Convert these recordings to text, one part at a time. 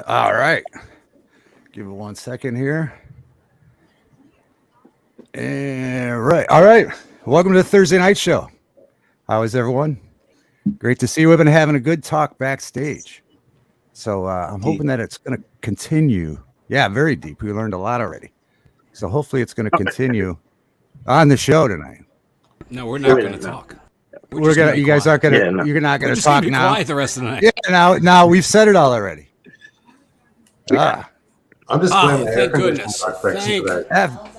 All right. Give it 1 second here. And right. All right. Welcome to the Thursday night show. How is everyone? Great to see you. We've been having a good talk backstage. So I'm hoping that it's going to continue. Yeah, very deep. We learned a lot already. So hopefully it's going to continue on the show tonight. No, we're not going to talk. We're gonna. You guys aren't gonna. Yeah, no. You're not gonna We're talk be now. quiet the rest of the night. Yeah. Now we've said it all already. Ah. I'm just Oh, playing the thank air goodness. conditioning today. F,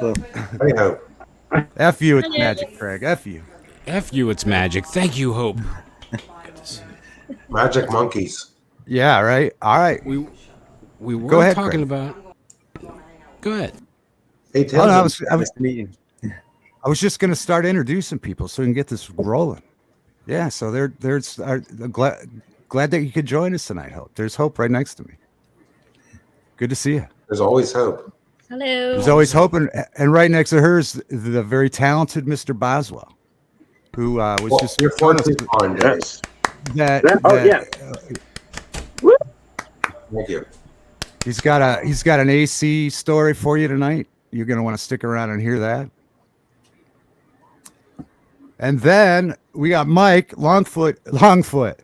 Hey, F you, it's magic, Craig. F you. F you, it's magic. Thank you, Hope. Magic monkeys. Yeah. Right. All right. We were Go ahead, talking Craig. about. Go ahead. Hey, Oh, Tim. no, I was just gonna start introducing people so we can get this rolling. Yeah. So there's glad that you could join us tonight. Hope. There's Hope right next to me. Good to see you. There's always hope. Hello. There's always hope, and right next to her is the very talented Mr. Boswell, who was Well, just you're telling us 14 on Yes. that, Yeah. Thank you. he's got an AC story for you tonight. You're gonna want to stick around and hear that. And then we got Mike Longfoot,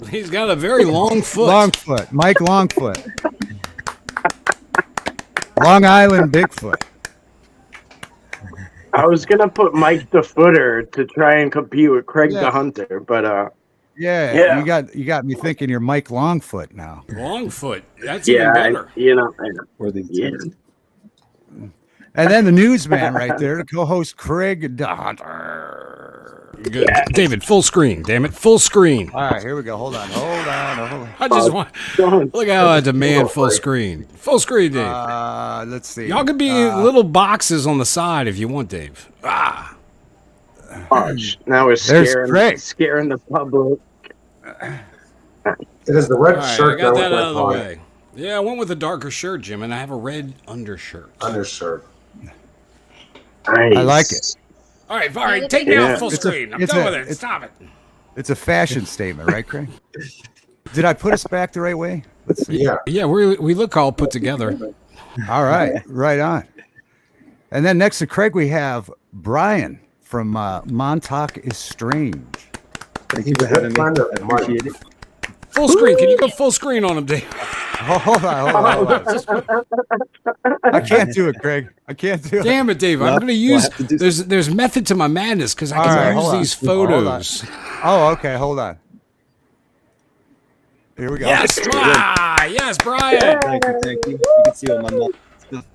He's got a very long foot. Longfoot, Mike Longfoot, Long Island Bigfoot. I was gonna put Mike the Footer to try and compete with Craig Yeah. the Hunter, but Yeah, Yeah. you got me thinking you're Mike Longfoot now. Long foot. That's yeah, even better. I know. Yeah. And then the newsman right there, the co-host Craig the Hunter. Good. David, full screen. Damn it, full screen. All right, here we go. Hold on. I just want. Look how I demand full screen. Full screen, Dave. Let's see. Y'all could be little boxes on the side if you want, Dave. Ah. Now we're There's Craig. scaring the public. It is the red All right, shirt I got that that out of the went way. Yeah, I went with a darker shirt, Jim, and I have a red undershirt. undershirt. Nice. I like it. All right, take me Yeah. off full screen. I'm done with it. Stop it. It's a fashion statement, right, Craig? Did I put us back the right way? Let's see. Yeah. Yeah, we look all put together. All right, right on. And then next to Craig, we have Brian from Montauk is Strange. Thank you for having me. Friend of I appreciate it. Full screen. Can you go full screen on him, Dave? Hold on. I can't do it, Craig. I can't do it. Damn it, Dave. I'm Well, going to we'll use. have to do There's method to my madness because I All can right, use hold on. these Hold on. photos. Oh, okay. Hold on. Here we go. Yes, yes, Brian. Thank you. You can see all my mom.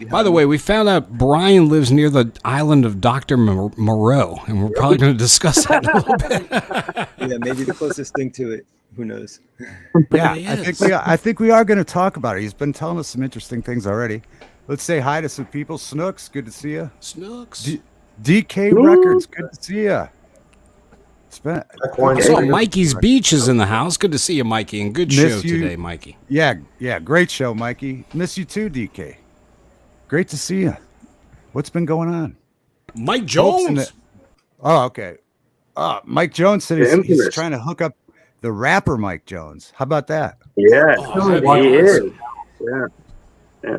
By the way, we found out Brian lives near the island of Dr. Moreau, and we're probably going to discuss that in a little bit. Yeah, maybe the closest thing to it. Who knows? Yeah, He I is. think we are going to talk about it. He's been telling us some interesting things already. Let's say hi to some people. Snooks, good to see you. Snooks. DK Records, good to see you. Like I wine saw drinker. Mikey's Beach is in the house. Good to see you, Mikey, and good Miss show you. today, Mikey. Yeah, great show, Mikey. Miss you too, DK. Great to see you. What's been going on? Mike Hope's in Jones. the- Oh, okay. Mike Jones said he's infamous. trying to hook up the rapper Mike Jones. How about that? Yeah, Oh, he is. Yeah.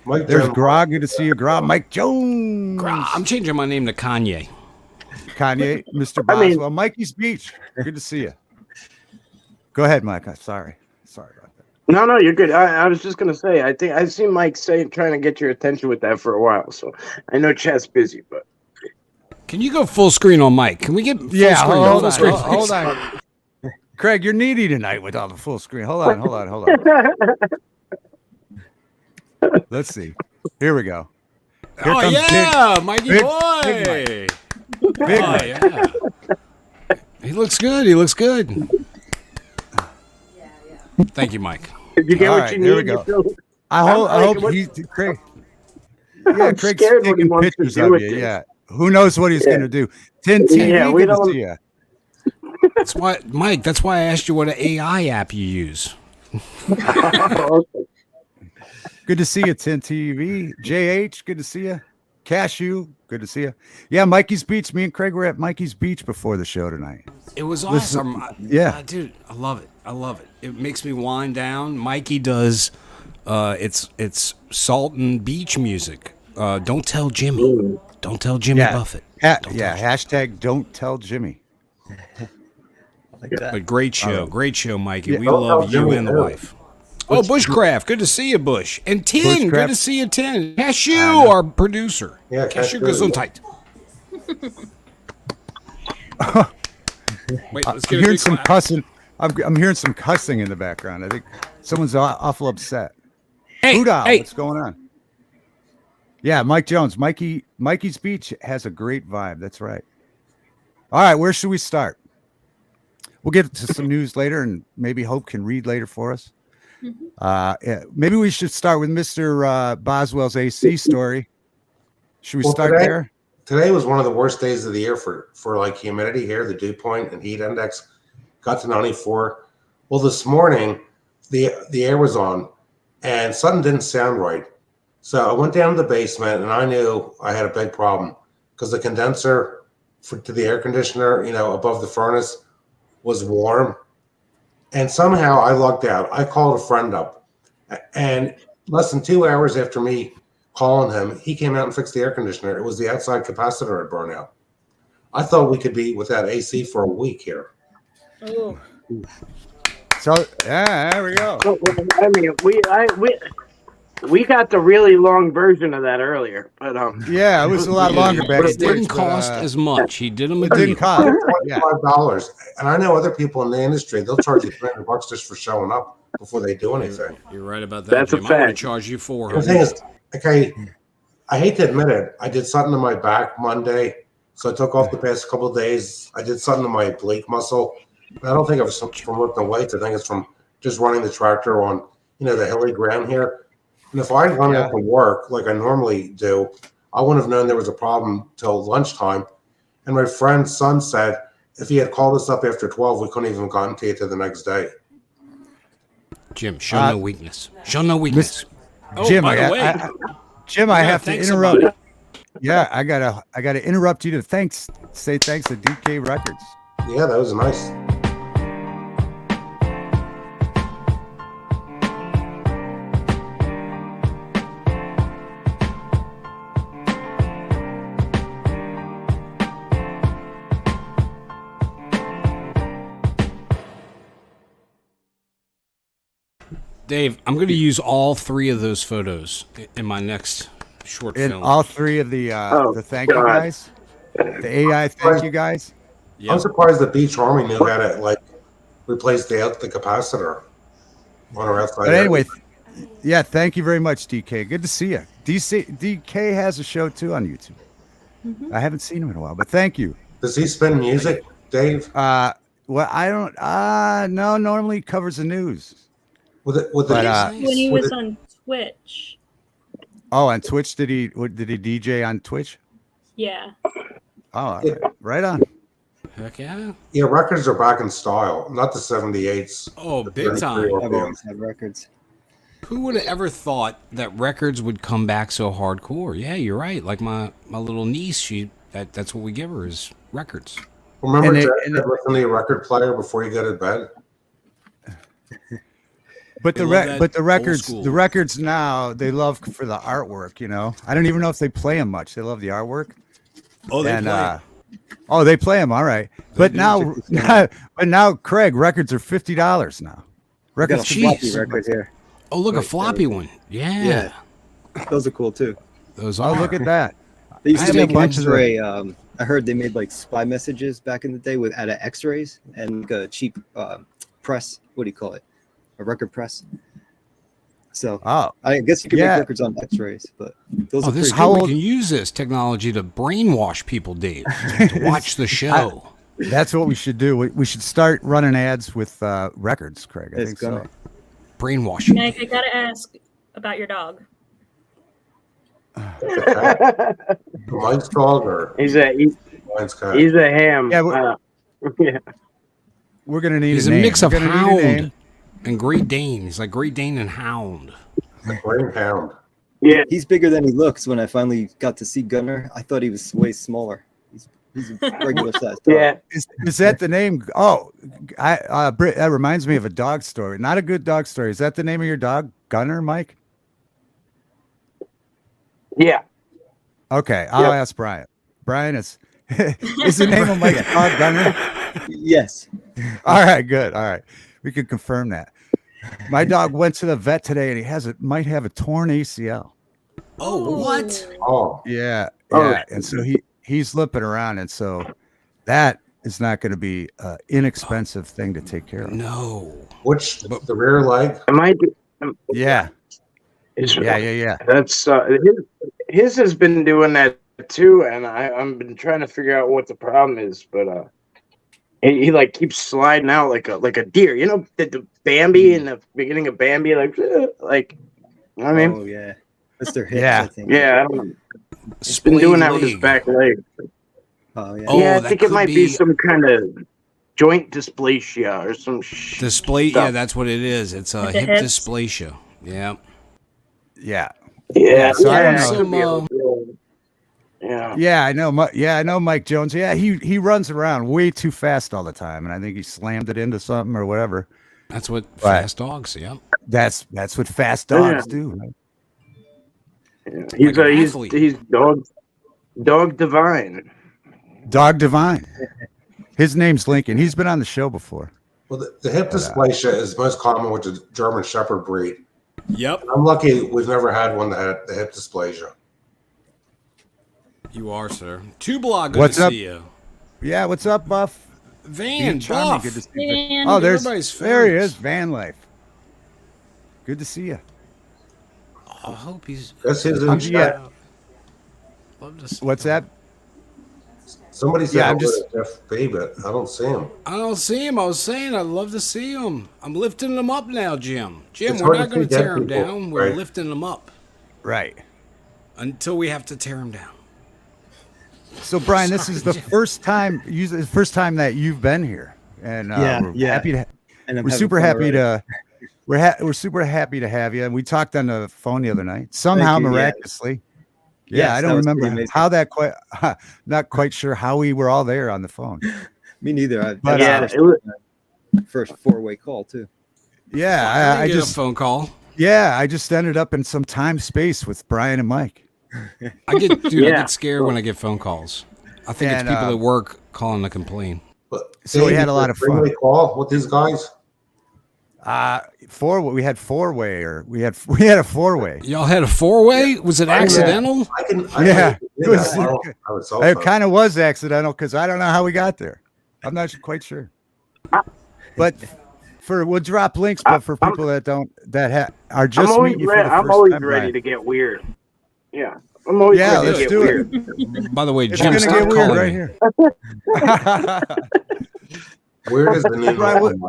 Mike There's Jones. Grog. Good to see you, Grog. Mike Jones. I'm changing my name to Kanye. Kanye, Mr. I mean- Boswell. Mikey's Beach. Good to see you. Go ahead, Mike. I'm sorry. Sorry about that. No, you're good. I was just gonna say, I think I've seen Mike trying to get your attention with that for a while. So I know Chat's busy, but Can you go full screen on Mike? Can we get full Yeah, screen? hold full on. screen, Hold please? on. Craig, you're needy tonight with all the full screen. Hold on. Let's see. Here we go. Here Oh comes yeah, Mikey big- boy. big Oh Mike. yeah. He looks good. Thank you, Mike. if you get All what right, you there we need, go. you feel. I like, hope what- he's Craig. Yeah, I'm Craig's scared what he taking wants to pictures do of with you. this. Yeah. Who knows what he's Yeah. gonna do? 10 TV. Yeah, we good to don't- see ya. That's why, Mike. That's why I asked you what an AI app you use. Good to see you, 10 TV. JH, good to see you. Cashew, good to see you. Yeah, Mikey's Beach. Me and Craig were at Mikey's Beach before the show tonight. It was Listen, awesome. yeah. Dude, I love it. I love it. It makes me wind down. Mikey does. It's salt and beach music. Don't tell Jimmy. Don't tell Jimmy Buffett. Hashtag don't tell Jimmy. Like that. But great show, Mikey. Yeah. We Don't love tell you Jimmy and the no. wife. Oh, Bushcraft, good to see you, Bush. And Tin, good Bushcraft. to see you, Tin. Cashew, our producer. Yeah, Cashew Cashew. Gesundheit. Wait, let's I'm get a hearing big some clap. cussing. I'm hearing some cussing in the background. I think someone's awful upset. Hey, Hoodah, hey. what's going on? Yeah, Mike Jones. Mikey's Beach has a great vibe. That's right. All right, where should we start? We'll get to some news later, and maybe Hope can read later for us. Maybe we should start with Mr. Boswell's AC story. Should we start there? Today was one of the worst days of the year for like humidity here. The dew point and heat index got to 94. Well, this morning the air was on, and something didn't sound right. So I went down to the basement, and I knew I had a big problem because the condenser to the air conditioner, above the furnace, was warm. And somehow I lucked out. I called a friend up, and less than 2 hours after me calling him, he came out and fixed the air conditioner. It was the outside capacitor had burned out. I thought we could be without AC for a week here. Oh. So yeah, there we go. I mean, we got the really long version of that earlier, but Yeah, it was a lot longer back. But it didn't cost as much. He did them a It didn't deal. cost. Yeah. $25. And I know other people in the industry, they'll charge you $300 just for showing up before they do anything. You're right about that. That's a Jim. I'm going to fact. charge you The thing $400. is, okay, I hate to admit it, I did something to my back Monday, so I took off the past couple of days. I did something to my oblique muscle. I don't think it was from lifting weights. I think it's from just running the tractor on, the hilly ground here. And if I'd gone out to work like I normally do, I wouldn't have known there was a problem till lunchtime. And my friend's son said if he had called us up after 12, we couldn't even have gotten to you till the next day. Jim, show no weakness. Show no weakness. Jim, by the way, Jim, I have to thanks interrupt. somebody. Yeah, I gotta interrupt you to say thanks to DK Records. Yeah, that was nice. Dave, I'm going to use all three of those photos in my next short In film. all three of the thank you God. guys, the AI thank you guys. Yeah. I'm surprised the Beach Army knew how to replace the capacitor on our outside. But anyway, yeah, thank you very much, DK. Good to see you. DK has a show too on YouTube. Mm-hmm. I haven't seen him in a while, but thank you. Does he spin music, Dave? Well, I don't. No, normally he covers the news. With the But, When he was on Twitch. Oh, on Twitch, did he DJ on Twitch? Yeah. Oh, all right on. Heck yeah. yeah, records are back in style, not the 78s. Oh, the big 33 time. I've RPMs. always had records. Who would have ever thought that records would come back so hardcore? Yeah, you're right. Like my little niece, that's what we give her is records. Remember, And Jack, it- listening to a record player before you go to bed? But They love that the old school. records now they love for the artwork. I don't even know if they play them much. They love the artwork. Oh, they And, play. Oh, they play them. All right. But do. now, Craig, records are $50 now. I got a Records. floppy record here. Oh, look, a floppy one. Yeah. Those are cool too. Those Oh, are. look at that. They used I to have a make bunch of X-ray. I heard they made spy messages back in the day out of X-rays and a cheap press. What do you call it? A record press. So Oh, I guess you could Yeah. make records on X-rays, but those Oh, are this is pretty how cool. we can use this technology to brainwash people, Dave, to watch the show. that's what we should do. We should start running ads with records, Craig. I It's think gonna. so. Brainwashing. Mike, I gotta ask about your dog. Mike's dog or he's a mine's cat? he's a ham. Yeah, Yeah. We're gonna need He's a a name. mix We're of gonna need a hound name. and Great Dane. He's like Great Dane and Hound. A greyhound. Yeah. He's bigger than he looks. When I finally got to see Gunner, I thought he was way smaller. He's a regular sized dog. Yeah. Is that the name? Oh, that reminds me of a dog story. Not a good dog story. Is that the name of your dog, Gunner, Mike? Yeah. Okay, I'll ask Brian. Brian, is the name of Mike's dog Gunner? Yes. All right, good. All right, we can confirm that. My dog went to the vet today, and he might have a torn ACL. Oh, what? Oh, Yeah, Oh. yeah, and so he's limping around, and so that is not going to be an inexpensive thing to take care of. No. which the rear leg? Am I? Yeah, Is, yeah. That's his has been doing that too, and I've been trying to figure out what the problem is, but he like keeps sliding out like a deer. You know, the Bambi in the beginning of Bambi, like you know what I mean? Oh yeah, that's their hips. Yeah. I think. Yeah, I don't know. He's been doing that with his leg. back leg. Oh yeah. Oh, Yeah, I that think it could might be be- some kind of joint dysplasia or some Display. stuff. Yeah, that's what it is. It's With the hip hips? dysplasia. Yeah. Yeah. Yeah, so I don't it know. could be a Some, little- yeah. Yeah, I know. I know Mike Jones. Yeah, he runs around way too fast all the time, and I think he slammed it into something or whatever. That's what Right. fast dogs. Yeah. That's what fast dogs do. Right? Yeah. He's Like an he's athlete. he's dog divine. Dog divine. His name's Lincoln. He's been on the show before. Well, the hip dysplasia is most common with the German Shepherd breed. Yep. I'm lucky we've never had one that had the hip dysplasia. You are, sir. Two Block. Good What's to up? see you. Yeah, what's up, Buff? Van Charming, Buff. good to see you. Van. Oh, there he Everybody's is. favorites. Van Life. Good to see you. I hope he's. That's his in I'm- chat. yeah. Love to see What's that? Somebody said Yeah, I'm over just- to Jeff B, but I don't see him. I don't see him. I was saying I'd love to see him. I'm lifting him up now, Jim. Jim, It's we're hard not to going to see tear dead him people, down. We're right? lifting him up Right. until we have to tear him down. So Brian, this is the first time that you've been here, and we're happy to. And I'm We're having super fun happy already. to. We're super happy to have you. And we talked on the phone the other night. Somehow, Thank you, yeah. miraculously. Yeah, Yes, I that don't was pretty remember amazing. how that quite. Not quite sure how we were all there on the phone. Me neither. But, That it was was- the first four-way call too. Yeah, I I get a just phone call. I just ended up in some time space with Brian and Mike. I get I Yeah. get scared when I get phone calls. I think And, it's people at work calling to complain. But So we Dave, had a lot of fun. three-way call with these guys. We had four-way, or we had a four-way. Y'all had a four-way? Was it accidental? Yeah. It was It kind of was accidental because I don't know how we got there. I'm not quite sure. But we'll drop links, but for people that are just I'm always, meeting you for the I'm first always time, ready Brian. to get weird. Yeah. I'm always Yeah, ready let's to get do weird. it. By the way, It's Jim, gonna stop get weird calling right me. here. Weird as the name. Brian,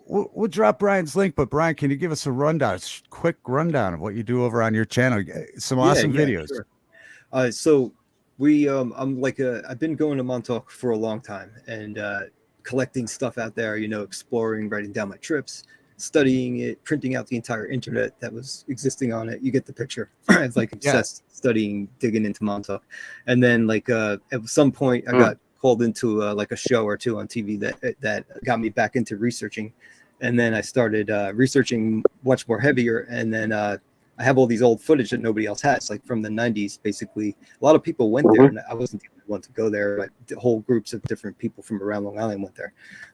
we'll drop Brian's link, but Brian, can you give us a rundown, quick rundown of what you do over on your channel? Some awesome videos. Sure. So I've been going to Montauk for a long time and collecting stuff out there, exploring, writing down my trips, studying it, printing out the entire internet that was existing on it. You get the picture. I was obsessed studying, digging into Montauk. And then at some point I got called into a show or two on TV that got me back into researching. And then I started researching much more heavier. And then I have all these old footage that nobody else has, like from the 90s, basically. A lot of people went there, and I wasn't the only one to go there, but whole groups of different people from around Long Island went there.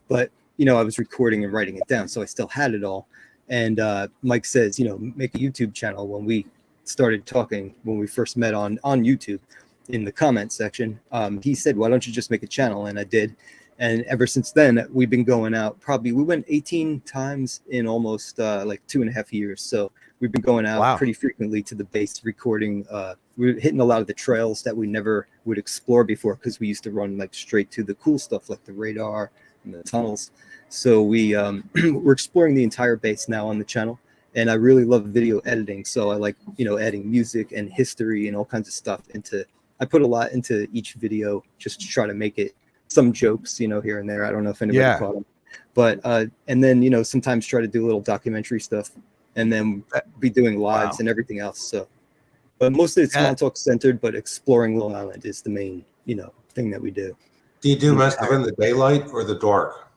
But, I was recording and writing it down, so I still had it all. And Mike says, make a YouTube channel. When we started talking, when we first met on YouTube, in the comment section, he said, why don't you just make a channel? And I did. And ever since then, we've been going out. We went 18 times in almost 2.5 years. So we've been going out pretty frequently to the base, recording. We're hitting a lot of the trails that we never would explore before because we used to run straight to the cool stuff like the radar and the tunnels. So we're exploring the entire base now on the channel. And I really love video editing. So I like, adding music and history and all kinds of stuff I put a lot into each video just to try to make it some jokes, here and there. I don't know if anybody caught them, but, and then, sometimes try to do a little documentary stuff and then be doing lives and everything else. So, but most of it's Montauk centered, but exploring Long Island is the main, thing that we do. Do you do most of it in the daylight or the dark?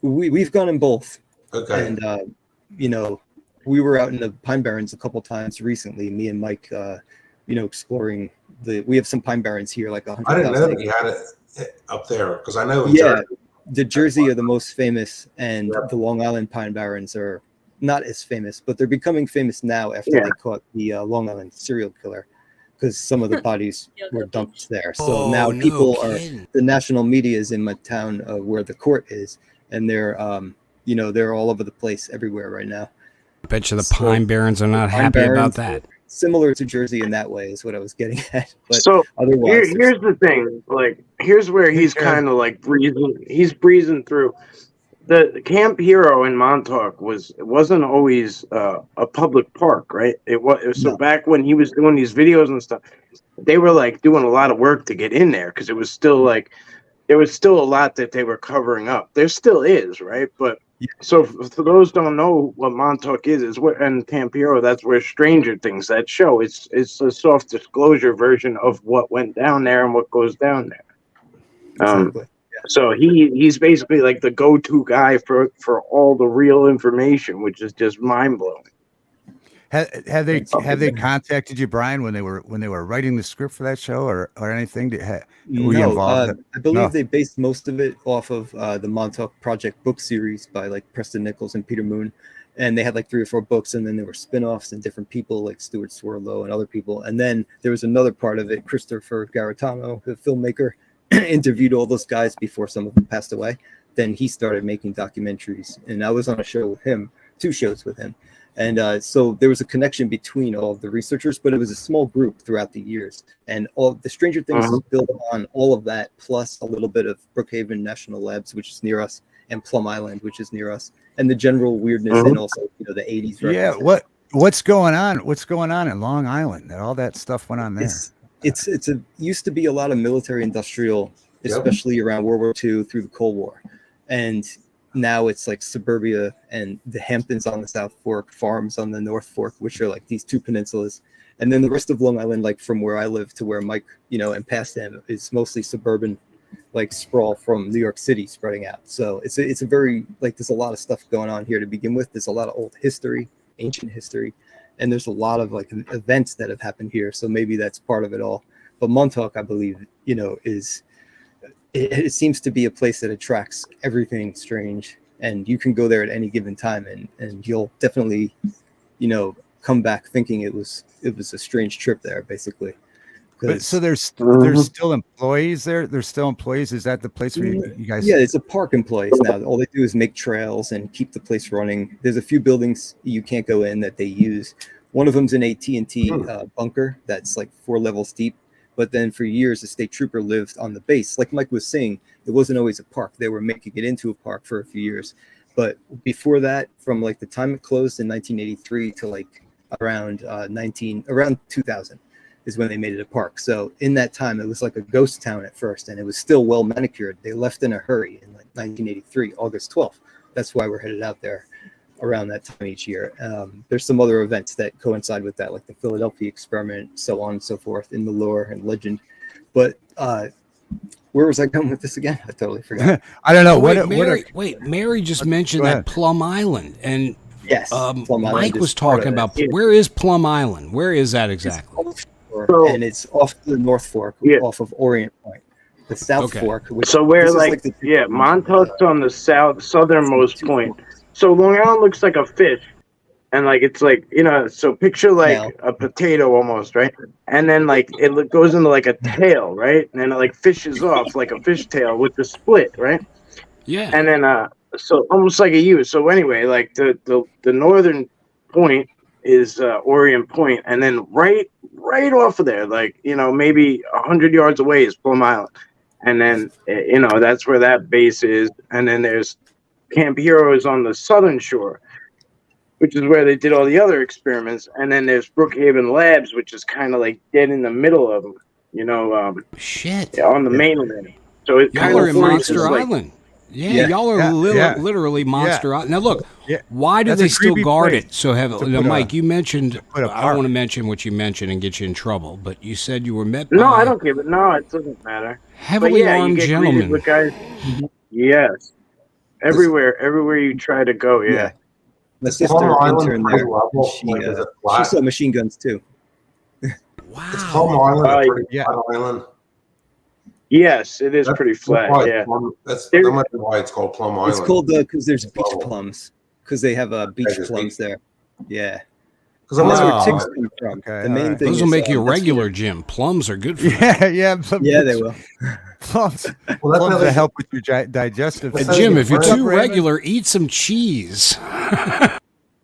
We've gone in both. Okay. And, you know, we were out in the Pine Barrens a couple times recently, me and Mike, you know, exploring we have some Pine Barrens here, like 100,000. I didn't know that you had it up there because I know. Yeah, the Jersey are the most famous, and the Long Island Pine Barrens are not as famous, but they're becoming famous now after they caught the Long Island serial killer, because some of the bodies were dumped there. So now people the national media is in my town where the court is, and they're, you know, they're all over the place everywhere right now. I bet you the Pine Barrens are not happy about that. Similar to Jersey in that way is what I was getting at. But so otherwise, here's the thing. Like, here's where he's kind of like breezing through. The Camp Hero in Montauk wasn't always a public park, right? It was so back when he was doing these videos and stuff, they were like doing a lot of work to get in there because it was still like there was still a lot that they were covering up. There still is, right? But so for those who don't know what Montauk is where, and Camp Hero, that's where Stranger Things, that show, it's a soft disclosure version of what went down there and what goes down there. exactly. So he's basically like the go-to guy for all the real information, which is just mind-blowing. Have they contacted you, Brian, when they were writing the script for that show or anything? Were you involved? I believe they based most of it off of the Montauk Project book series by like Preston Nichols and Peter Moon, and they had like 3 or 4 books, and then there were spin-offs and different people like Stuart Swirlow and other people, and then there was another part of it. Christopher Garetano, the filmmaker, interviewed all those guys before some of them passed away. Then he started making documentaries, and I was on a show with him, 2 shows with him. And so there was a connection between all of the researchers, but it was a small group throughout the years. And all the Stranger Things is built on all of that, plus a little bit of Brookhaven National Labs, which is near us, and Plum Island, which is near us, and the general weirdness, and also, you know, the 80s. Yeah, what's going on? What's going on in Long Island? All that stuff went on there. It's used to be a lot of military industrial, especially around World War II through the Cold War, and now it's like suburbia and the Hamptons on the South Fork, farms on the North Fork, which are like these 2 peninsulas. And then the rest of Long Island, like from where I live to where Mike, you know, and past him, is mostly suburban, like sprawl from New York City spreading out. So it's a very, like, there's a lot of stuff going on here to begin with. There's a lot of old history, ancient history, and there's a lot of like events that have happened here. So maybe that's part of it all. But Montauk, I believe, you know, it seems to be a place that attracts everything strange, and you can go there at any given time, and you'll definitely, you know, come back thinking it was a strange trip there, basically. But so there's still employees there. There's still employees. Is that the place where you guys? Yeah, it's a park employees now. All they do is make trails and keep the place running. There's a few buildings you can't go in that they use. One of them's an AT&T bunker that's like 4 levels deep. But then for years, a state trooper lived on the base. Like Mike was saying, it wasn't always a park. They were making it into a park for a few years. But before that, from like the time it closed in 1983 to like around 2000 is when they made it a park. So in that time, it was like a ghost town at first, and it was still well manicured. They left in a hurry in like 1983, August 12th. That's why we're headed out there around that time each year. There's some other events that coincide with that, like the Philadelphia experiment, so on and so forth, in the lore and legend. But where was I going with this again? I totally forgot. I don't know. Mary just mentioned that Plum Island, and yes, Plum Island Mike was talking about where is Plum Island? Where is that exactly? And it's off the North Fork, off of Orient Point. The South Fork. So where Montauk's on the southernmost point. So Long Island looks like a fish, and like it's like, you know, so picture like a potato almost, right? And then like it goes into like a tail, right? And then it like fishes off like a fish tail with the split, right? Yeah. And then so almost like a U. So anyway, like the northern point is Orient Point, and then right off of there, like, you know, maybe 100 yards away is Plum Island, and then, you know, that's where that base is. And then there's Camp Hero is on the southern shore, which is where they did all the other experiments. And then there's Brookhaven Labs, which is kind of like dead in the middle of them, you know, on the mainland. So it kind Y'all are of in Monster Island. Yeah, y'all are literally monster. Now look, why do That's they a still creepy guard place it so heavily? Now, Mike, you mentioned, I put a don't park. want to mention what you mentioned and get you in trouble, but you said you were met No, by I don't give it. No, it doesn't matter. heavily But yeah, you armed get greeted gentlemen. with guys. Yes, everywhere you try to go. Yeah. My Is sister Palm Island interned pretty there. level? She, Like, is it she flat? saw machine guns too. Wow. It's Palm Island, a pretty yeah. flat island. Yes, it is pretty That's flat. why Yeah. that might be why it's called Plum Island. It's called because there's beach Level. plums because they have beach Okay, just plums there. Yeah, Because I'm that's not where Oh, ticks ticks. come from. okay, The main alright. thing Those will is, make you a that's regular, where- Jim. Plums are good for you. Yeah. Yeah, they will. Plums, Well, that's plums how to they help with your digestive. Well, And Jim, if you're What's up, too Raymond? regular, eat some cheese.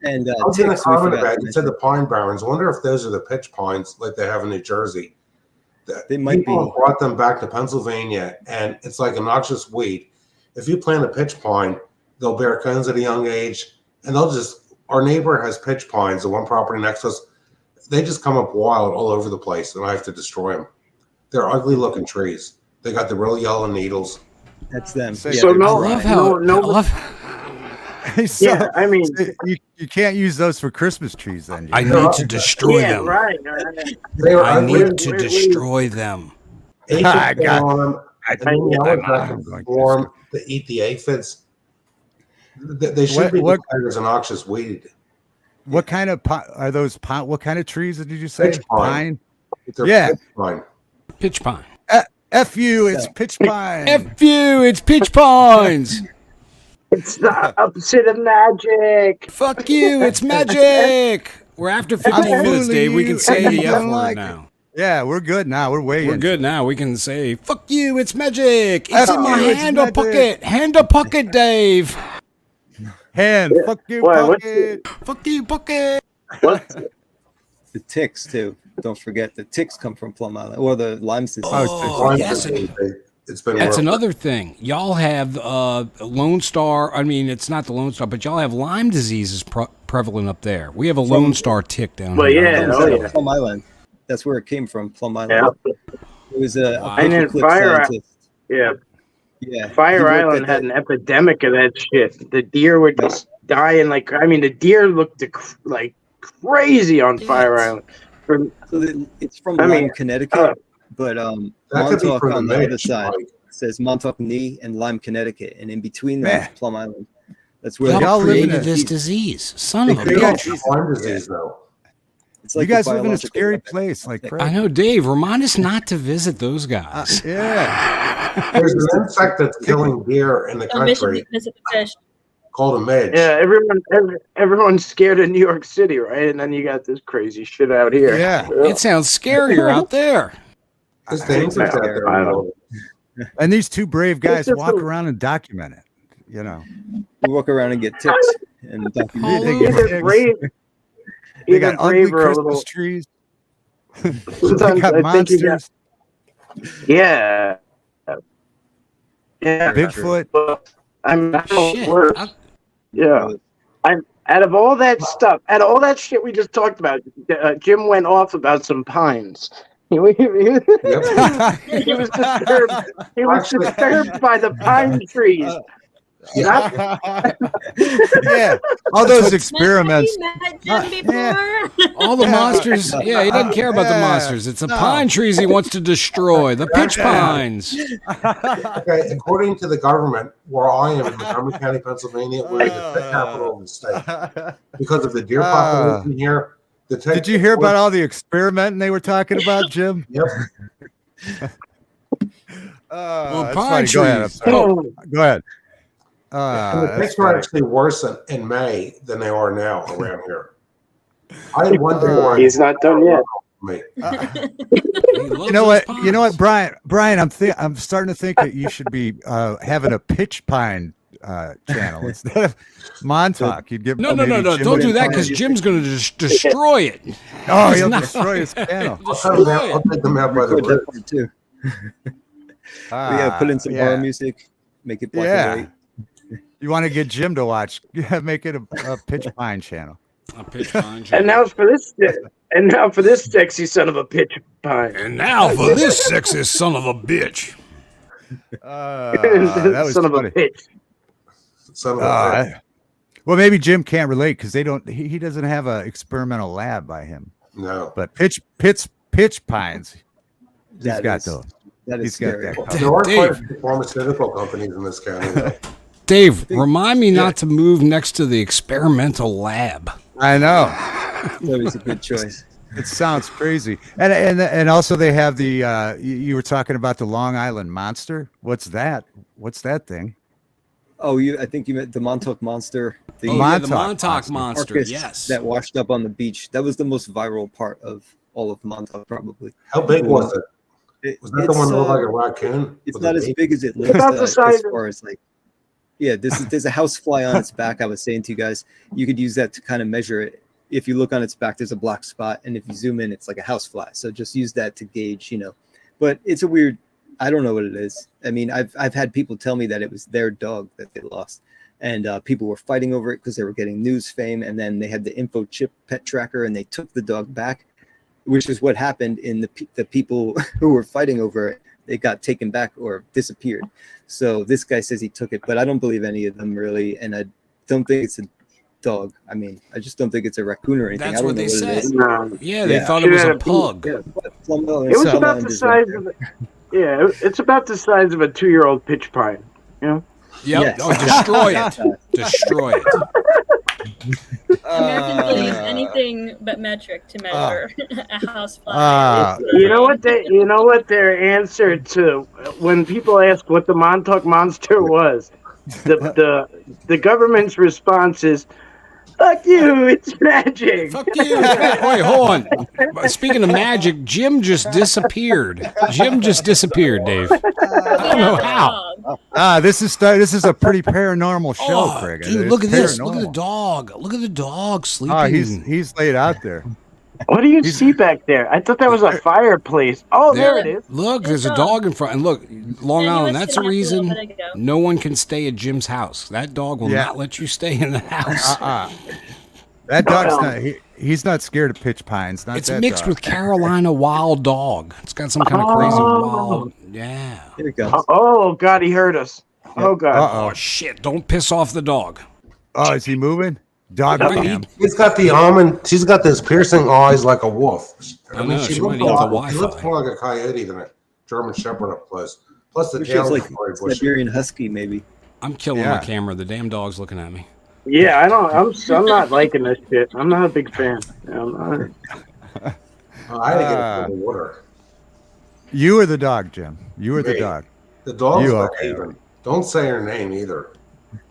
And I was going to ticks. We comment forgot about to it. You said mention. the pine barrens. Wonder if those are the pitch pines like they have in New Jersey. They might People be. have brought them back to Pennsylvania, and it's like a noxious weed. If you plant a pitch pine, they'll bear cones at a young age, and they'll just. Our neighbor has pitch pines, the one property next to us. They just come up wild all over the place, and I have to destroy them. They're ugly looking trees. They got the real yellow needles. That's them. So Yeah, So they're no, I love dry. how. no, I love, So, Yeah, I mean, you can't use those for Christmas trees then. I Jim. need to destroy yeah, them. right. They are I ugly. need to destroy them. Aphids I got- go on them, and then I'm yellow going jackets to- form to eat the aphids. They should be declared as a noxious weed. What kind of are those? What kind of trees did you say? Pitch pine. They're Yeah. pitch pine. Pitch pine. F you, it's pitch pine. F you, it's pitch pines. It's the opposite of magic. Fuck you, it's magic. We're after 15 I'm minutes, fooling Dave. We you, can say and the you F don't word like now. Yeah, we're good now. We're way We're in. good now. We can say, fuck you, it's magic. It's in my it's hand or magic. pocket. Hand or pocket, Dave. Hand, fuck you, What, what's pocket. Fuck you, pocket. What? The ticks too. Don't forget the ticks come from Plum Island or the Lyme disease. Oh, Pine yes. disease, it's been That's worked. another thing. Y'all have Lone Star. I mean, it's not the Lone Star, but y'all have Lyme disease is prevalent up there. We have a Lone Star tick down Well, here. yeah, Plum oh, Island, yeah. Plum Island. That's where it came from. Plum Island. Yeah. It was a And then paperclip Fire- scientist. Yeah. Yeah. He Fire wrote Island that- had an epidemic of that shit. The deer would just die, and the deer looked like crazy on Fire Island. So it's from I Lyme, mean, Connecticut, but That could be Montauk for the on the other Mitch, side like, says Montauk Knee and Lyme, Connecticut, and in between them Man. is Plum Island. That's where Y'all Y'all live in created a- this disease. Son of a They they got bitch. Lyme disease though. It's You like guys the live in a biological scary weapon. place, like It's crap. I know, Dave. Remind us not to visit those guys. Yeah. There's an insect that's killing deer in the Don't visit country the fish. called a midge. Yeah, everyone's scared of New York City, right? And then you got this crazy shit out here. Yeah. It sounds scarier out there. There's the insects out there. I don't- And these two brave guys just walk a- around and document it. You know, We walk around and get ticks and document. They Either got- brave, they either got ugly brave or a Christmas little. trees. They Sometimes got I think you got, monsters, yeah, yeah. Bigfoot. But I'm not Shit. worse. I- Yeah. Out of all that stuff, out of all that shit we just talked about, Jim went off about some pines. He was disturbed. He was Actually- disturbed by the pine trees. Not, Yeah, all those experiments. Met Jim before? All the monsters. Yeah, he doesn't care about the monsters. It's the pine trees he wants to destroy. The pitch pines. Okay, according to the government, where I am in Montgomery County, Pennsylvania, we're the tick capital of the state. Because of the deer population here, the tick. Did you hear about all the experimenting they were talking about, Jim? Yep. Well, that's pine funny. Go ahead. I'm trees. sorry. Go ahead. And the That's ticks are funny. actually worse in May than they are now around here. I had one day where I he's not done yet. me. He loves You know those what? You know pines. what, Brian? I'm starting to think that you should be having a pitch pine channel instead of Montauk. You'd give No. maybe Jim Don't would do that encourage because you. Jim's going to destroy it. Oh, he'll No. destroy his channel. I'll take them out by the Record that roots. part too. Put in some yeah. horror music, make it black Yeah. and white. You want to get Jim to watch? Yeah, make it a pitch pine channel. A pitch pine. And now for this sexy son of a pitch pine. And now for this sexist son of a bitch. That was Son of funny. a bitch. Son of a bitch. Well, maybe Jim can't relate because they don't. He doesn't have an experimental lab by him. No. But pitch pines. He's got those. That is He's got scary. that. There are quite a Dave. few pharmaceutical companies in this county. Though. Dave, remind me not to move next to the experimental lab. I know. That was a good choice. It sounds crazy. And also they have the you were talking about the Long Island Monster. What's that? What's that thing? Oh, I think you meant the Montauk Monster. The The Montauk Montauk Monster. carcass Yes. that washed up on the beach. That was the most viral part of all of Montauk, probably. How big was it? Was that the one that looked like a raccoon? It's with not a as beak? big as it looks. about the size as far as like, yeah, there's a housefly on its back. I was saying to you guys, you could use that to kind of measure it. If you look on its back, there's a black spot, and if you zoom in, it's like a housefly. So just use that to gauge, But it's a weird. I don't know what it is. I mean, I've had people tell me that it was their dog that they lost, and people were fighting over it because they were getting news fame, and then they had the info chip pet tracker, and they took the dog back, which is what happened in the people who were fighting over it. They got taken back or disappeared. So this guy says he took it, but I don't believe any of them really, and I don't think it's a dog. I mean, I just don't think it's a raccoon or anything. That's I don't what know they what said. it is. No. Yeah, they Yeah. thought it was Should a have pug. been- It It was about the size of it's about the size of a 2-year-old pitch pine. Yep. Yes. Oh, destroy it. Destroy it. Americans will use anything but metric to measure a housefly. You know what their answer to when people ask what the Montauk Monster was, the government's response is, "Fuck you, it's magic." Fuck you. Wait, hold on. Speaking of magic, Jim just disappeared. Dave. I don't know how. This is a pretty paranormal show, Oh, Craig. dude, It's look at this. Look at the paranormal. dog. Look at the dog sleeping. Oh, he's laid out there. What do you see back there? I thought that was a fireplace. Oh, there it is. Look, there's a dog in front. And look, Long Yeah, he Island, was that's a kidnapped a little reason bit ago. no one can stay at Jim's house. That dog will Yeah. not let you stay in the house. That dog's not. He's not scared of pitch pines. Not It's that mixed dog. with Carolina wild dog. It's got some kind of crazy wild. Yeah. Here it goes. Oh God, he heard us. Oh God. Oh, shit. Don't piss off the dog. Oh, is he moving? Dog Might cam. She's got the almond. She's got those piercing eyes like a wolf. I know, she might looks need the she Wi-Fi. looks more like a coyote than a German Shepherd up close. Plus the Wish it tail was is like very bushy. Siberian Husky, maybe. I'm killing Yeah. my camera. The damn dog's looking at me. Yeah, I'm not liking this shit. I'm not a big fan. I'm not. Oh, I had to get it from the water. You or the dog, Jim? You or the Me. dog? The dog's You not okay. even. Don't say her name either.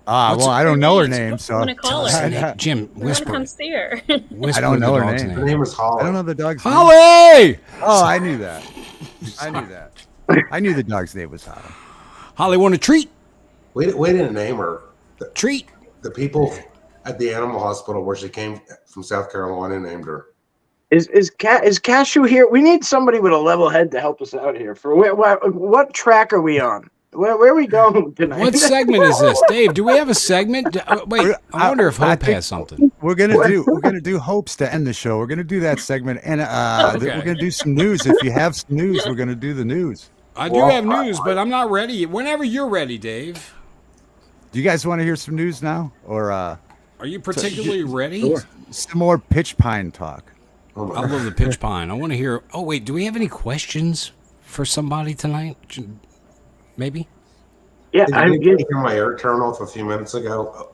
Well, I don't know her name, so I'm gonna call Tell us her her. name. Jim, I'm gonna whisper. come see her. Whisper I don't know the her dog's name. Her name is Holly. I don't know the dog's name. Holly! Oh, I knew that. I knew that. I knew the dog's name was Holly. Holly, want a treat? We didn't name her. Treat. The people at the animal hospital where she came from South Carolina named her. Is Cashew here? We need somebody with a level head to help us out here. For what track are we on? Where are we going tonight? What segment is this? Dave, do we have a segment? Wait, I wonder if I Hope think- has something. We're gonna do hopes to end the show. We're gonna do that segment, and Okay. we're gonna do some news. If you have some news, we're gonna do the news. I do have news, but I'm not ready. Whenever you're ready, Dave. Do you guys want to hear some news now, or Are you particularly ready? some more pitch pine talk? Oh I my love the pitch pine. I want to hear. Oh, wait, do we have any questions for somebody tonight? Maybe? Yeah, Did I'm you getting. hear my air turn off a few minutes ago?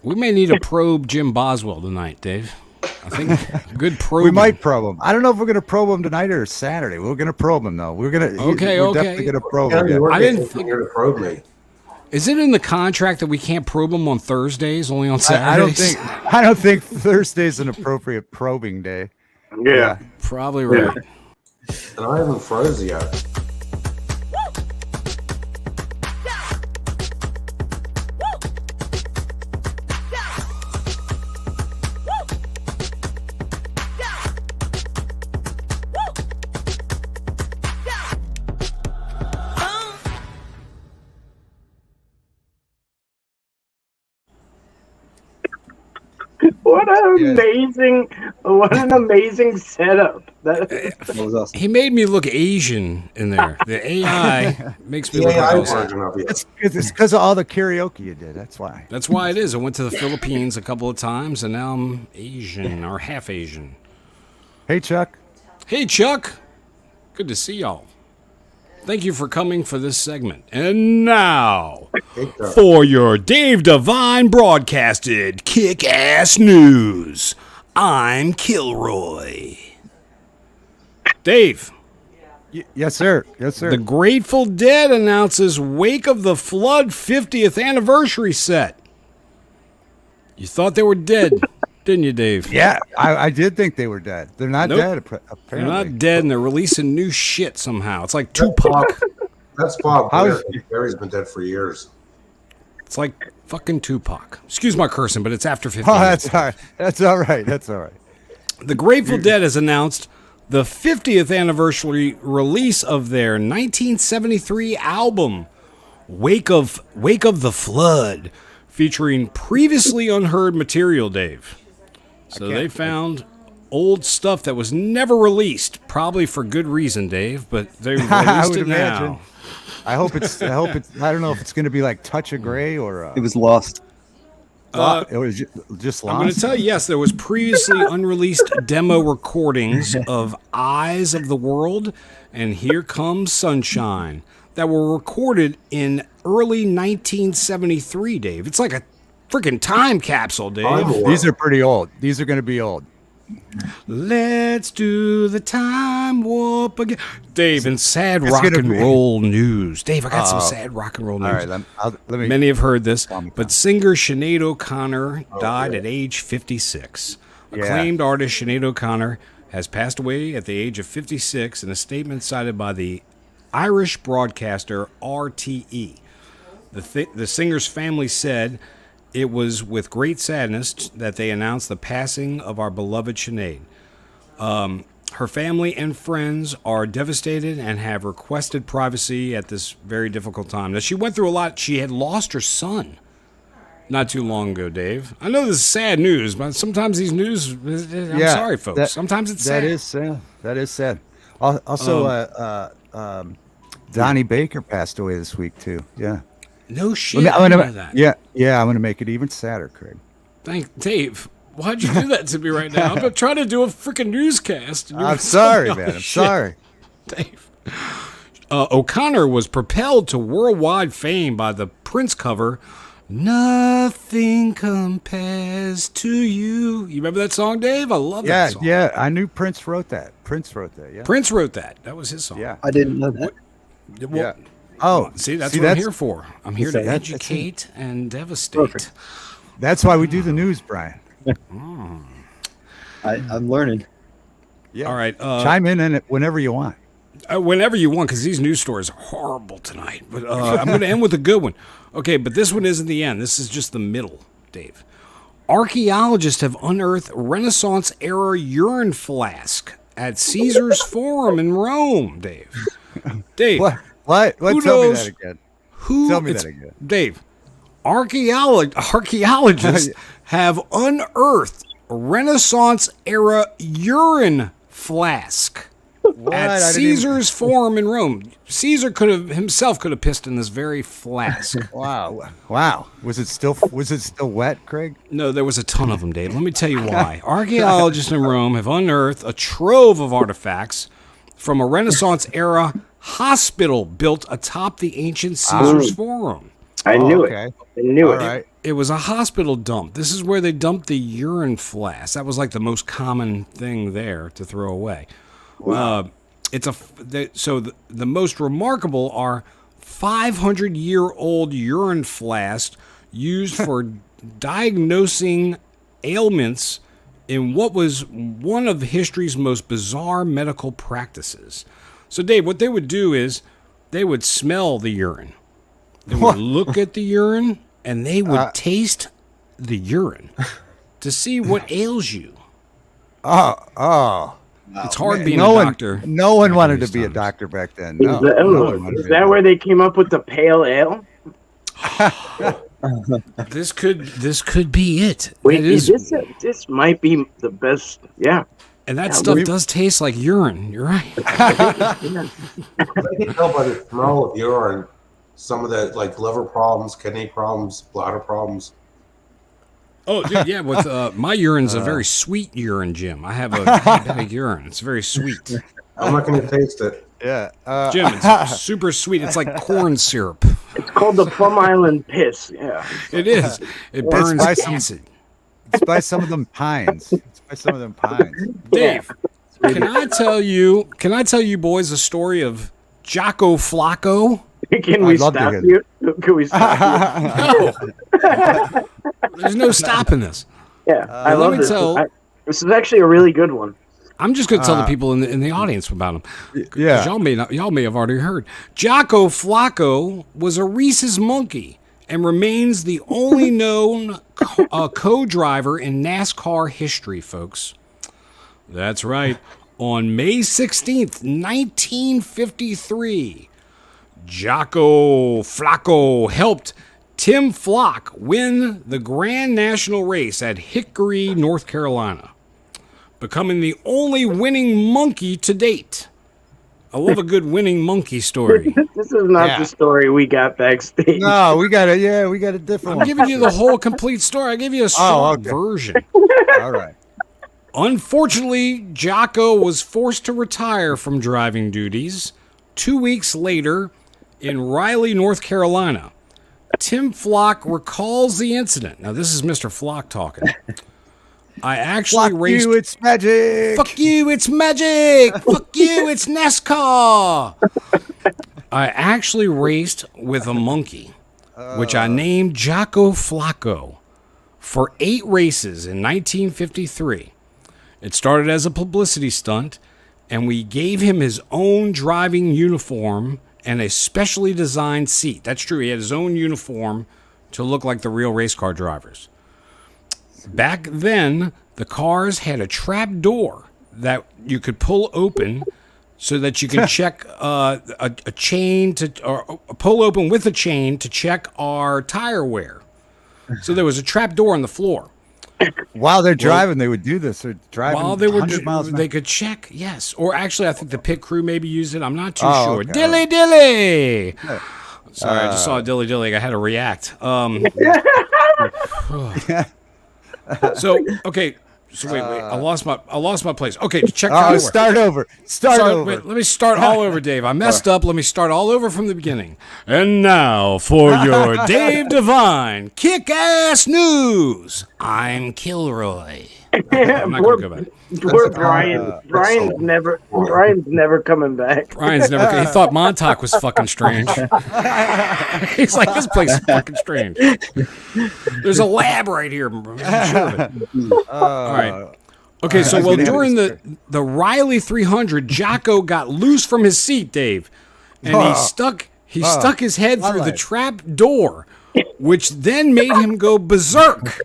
We may need to probe Jim Boswell tonight, Dave. I think good probe. We might probe him. I don't know if we're gonna probe him tonight or Saturday. We're gonna probe him though. We're definitely gonna probe Yeah, him. you were I didn't getting here to probe me. Is it in the contract that we can't probe him on Thursdays, only on I don't Saturdays? I don't think Thursday's an appropriate probing day. Yeah. Probably right. And I haven't froze yet. What an amazing setup. That was awesome. He made me look Asian in there. The AI makes me The look AI like version of you. It's because of all the karaoke you did. That's why. That's why it is. I went to the Philippines a couple of times, and now I'm Asian or half Asian. Hey, Chuck. Hey, Chuck. Good to see y'all. Thank you for coming for this segment. And now, for your Dave Devine broadcasted kick-ass news, I'm Kilroy. Dave. Yes, sir. Yes, sir. The Grateful Dead announces Wake of the Flood 50th anniversary set. You thought they were dead, didn't you, Dave? Yeah, I did think they were dead. They're not Nope. dead, They're apparently. not dead, and they're releasing new shit somehow. It's like Tupac. That's Bob How's- Blair. Barry's been dead for years. It's like fucking Tupac. Excuse my cursing, but it's after 50 Oh, minutes. that's all right. That's all right. That's all right. The Grateful Dead has announced the 50th anniversary release of their 1973 album, Wake of the Flood, featuring previously unheard material, Dave. So they found old stuff that was never released, probably for good reason, Dave, but they released would it now. imagine. I hope it's. I don't know if it's going to be like Touch of Grey or. It was lost. It was just I'm going to lost. tell you, yes, there was previously unreleased demo recordings of Eyes of the World and Here Comes Sunshine that were recorded in early 1973, Dave. It's like a freaking time capsule, Dave. These are pretty old. These are going to be old. Let's do the time warp again. Dave, in sad It's rock gonna and be- roll news. Dave, I got some sad rock and roll news. All right, let me. Many have heard this, Calm but down. singer Sinead O'Connor died at age 56. Yeah. Acclaimed artist Sinead O'Connor has passed away at the age of 56 in a statement cited by the Irish broadcaster RTE. The singer's family said it was with great sadness that they announced the passing of our beloved Sinead. Her family and friends are devastated and have requested privacy at this very difficult time. Now, she went through a lot. She had lost her son not too long ago, Dave. I know this is sad news, but sometimes these news, I'm sorry, folks. Sometimes it's sad. That is sad. That is sad. Also, Donnie Baker passed away this week too. Yeah. No shit. I'm I gonna, know that. yeah. I'm going to make it even sadder, Craig. Dave. Why'd you do that to me right now? I'm trying to do a freaking newscast. and you're I'm telling sorry, me all man. this I'm shit. sorry. Dave. O'Connor was propelled to worldwide fame by the Prince cover, Nothing Compares to You. You remember that song, Dave? I love that song. Yeah. I knew Prince wrote that. Yeah. Prince wrote that. That was his song. Yeah. I didn't know that. Well, Yeah. Oh, See, that's what I'm here for. I'm here to That's- educate and devastate. Perfect. That's why we do the news, Brian. I'm learning. Yeah. All right. Chime in it whenever you want. Whenever you want, because these news stories are horrible tonight. But I'm going to end with a good one. Okay, but this one isn't the end. This is just the middle, Dave. Archaeologists have unearthed Renaissance-era urine flask at Caesar's Forum in Rome, Dave. Dave, What? Who Tell me knows that again. who? Tell me it's- that again. Dave, archaeologists have unearthed Renaissance-era urine flask What? at I didn't Caesar's Forum in Rome. Caesar could have pissed in this very flask. Wow. Was it still wet, Craig? No, there was a ton of them, Dave. Let me tell you why. Archaeologists in Rome have unearthed a trove of artifacts from a Renaissance-era hospital built atop the ancient Caesar's Forum. I knew okay. it. I knew All it. right. It was a hospital dump. This is where they dumped the urine flask. That was like the most common thing there to throw away. Wow. The most remarkable are 500-year-old urine flasks used for diagnosing ailments in what was one of history's most bizarre medical practices. So, Dave, what they would do is they would smell the urine. They would look at the urine, and they would taste the urine to see what ails you. Oh. It's hard being no a one, doctor. No one wanted to these be a times. doctor back then. Is No. that, no one wanted is to be a that where they came up with the pale ale? This could be it. Wait, It is, this might be the best. Yeah. and that stuff does taste like urine. You're right. I can tell by the smell of urine some of the like liver problems, kidney problems, bladder problems. Oh, dude, yeah. With my urine's a very sweet urine, Jim. I have a diabetic urine. It's very sweet. I'm not going to taste it. Yeah. Jim, it's super sweet. It's like corn syrup. It's called the Plum Island Piss. Yeah. It is. It burns by some- acid. It's by some of them pines. Dave, can I tell you boys a story of Jocko Flacco? Can we I'd love to stop hear you? Can we stop you? No. There's no stopping this. Yeah, I let love me this. tell- This is actually a really good one. I'm just going to tell the people in the audience about him. Yeah. Y'all may have already heard. Jocko Flacco was a rhesus monkey and remains the only known co-driver in NASCAR history, folks. That's right. On May 16th, 1953, Jocko Flacco helped Tim Flock win the Grand National Race at Hickory, North Carolina, becoming the only winning monkey to date. I love a good winning monkey story. This is not Yeah. the story we got backstage. No, we got a different I'm giving you the whole complete story. I gave you a short okay. version. All right. Unfortunately, Jocko was forced to retire from driving duties 2 weeks later in Raleigh, North Carolina. Tim Flock recalls the incident. Now, this is Mr. Flock talking. I actually Fuck raced. you, it's magic. Fuck you, it's magic. Fuck you, it's NASCAR. I actually raced with a monkey, which I named Jocko Flacco, for 8 races in 1953. It started as a publicity stunt, and we gave him his own driving uniform and a specially designed seat. That's true. He had his own uniform to look like the real race car drivers. Back then, the cars had a trap door that you could pull open so that you could check a chain or pull open with a chain to check our tire wear. So there was a trap door on the floor. While they're driving, they would do this. They're driving While they were 100 miles an hour. they could check, yes. Or actually, I think the pit crew maybe used it. I'm not too Oh, sure. okay. Dilly dilly. Sorry, I just saw a dilly dilly. I had to react. So okay. So wait. I lost my place. Okay, check. Oh, start over. Start over. Wait, let me start all over, Dave. I messed up. Let me start all over from the beginning. And now for your Dave Devine kick-ass news. I'm Kilroy. I'm not going to go back. Poor Brian. Brian's never coming back. Brian's never. He thought Montauk was fucking strange. He's like, this place is fucking strange. There's a lab right here. I'm sure of it. All right. Okay, so during the Riley 300, Jocko got loose from his seat, Dave, and he stuck his head through the trap door, which then made him go berserk.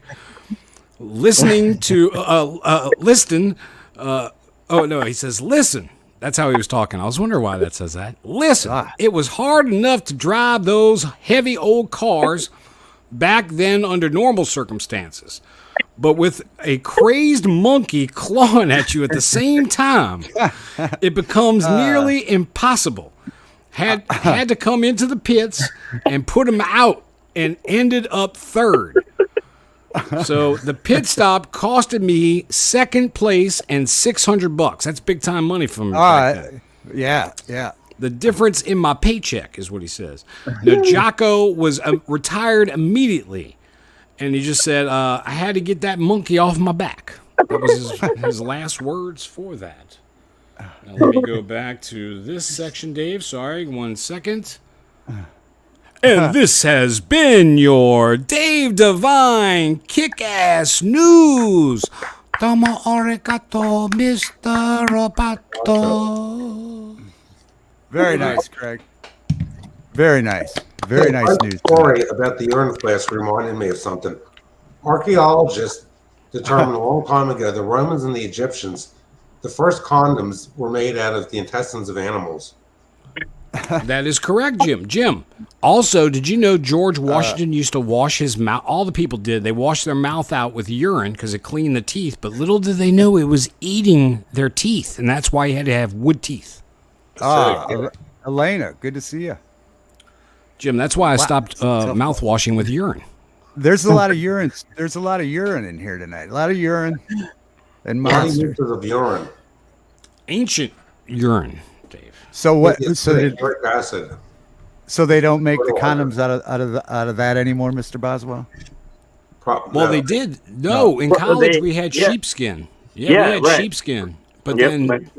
Listening to he says listen. That's how he was talking. I was wondering why that says that. Listen, it was hard enough to drive those heavy old cars back then under normal circumstances. But with a crazed monkey clawing at you at the same time, it becomes nearly impossible. Had to come into the pits and put him out and ended up third. So the pit stop costed me second place and $600. That's big time money for me. Back then. Yeah. The difference in my paycheck is what he says. Now, Jocko was retired immediately, and he just said, I had to get that monkey off my back. That was his last words for that. Now, let me go back to this section, Dave. Sorry, 1 second. And this has been your Dave Devine Kick-Ass News. Domo arigato, Mr. Roboto. Very nice, Craig. Very nice. Very nice news. Story about the urine flask reminded me of something. Archaeologists determined a long time ago the Romans and the Egyptians, the first condoms were made out of the intestines of animals. That is correct, Jim. Jim, also, did you know George Washington used to wash his mouth? All the people did. They washed their mouth out with urine because it cleaned the teeth. But little did they know it was eating their teeth, and that's why he had to have wood teeth. Elena, good to see you. Jim, that's why I stopped mouth washing with urine. There's a lot of urine. There's a lot of urine in here tonight. A lot of urine and monsters. Of urine. Ancient urine, Dave. So what? It's So uric acid. so they don't make the condoms out of that anymore, Mr. Boswell. Well, they did. No, in college we had sheepskin. Yeah, we had sheepskin. But then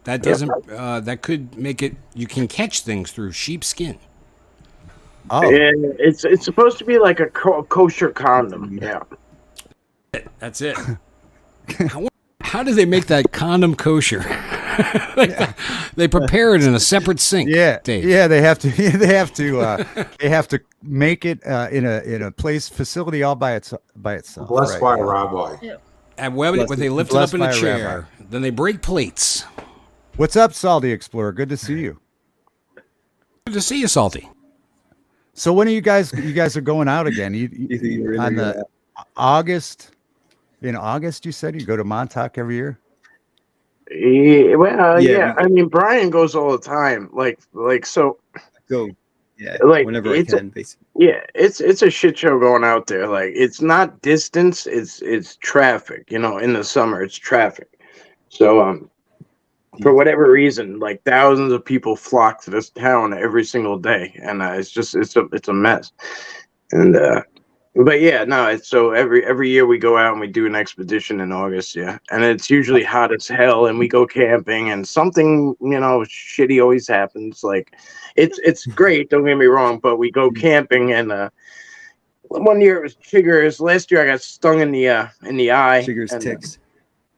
that doesn't. That could make it. You can catch things through sheepskin. Oh, And it's supposed to be like a kosher condom. Yeah. That's it. How do they make that condom kosher? They prepare it in a separate sink. yeah, Dave. yeah. They have to. They have to make it in a facility all by itself. Blessed right? by a rabbi. And when they lift it up Blessed in by a a chair, then they break plates. What's up, Salty Explorer? Good to see you. Good to see you, Salty. So when are you guys are going out again? On the August. In August, you said you go to Montauk every year. Yeah, well, Yeah, I mean, Brian goes all the time. Like so. Go. Yeah. Like, Whenever I can, basically. Yeah, it's a shit show going out there. Like, it's not distance, it's traffic. In the summer, it's traffic. So for whatever reason, like thousands of people flock to this town every single day, and it's a mess. And but yeah, no, it's so every year we go out and we do an expedition in August, yeah, and it's usually hot as hell, and we go camping, and something shitty always happens. Like, it's great, don't get me wrong, but we go camping, and one year it was chiggers. Last year I got stung in the eye. Chiggers, and, ticks.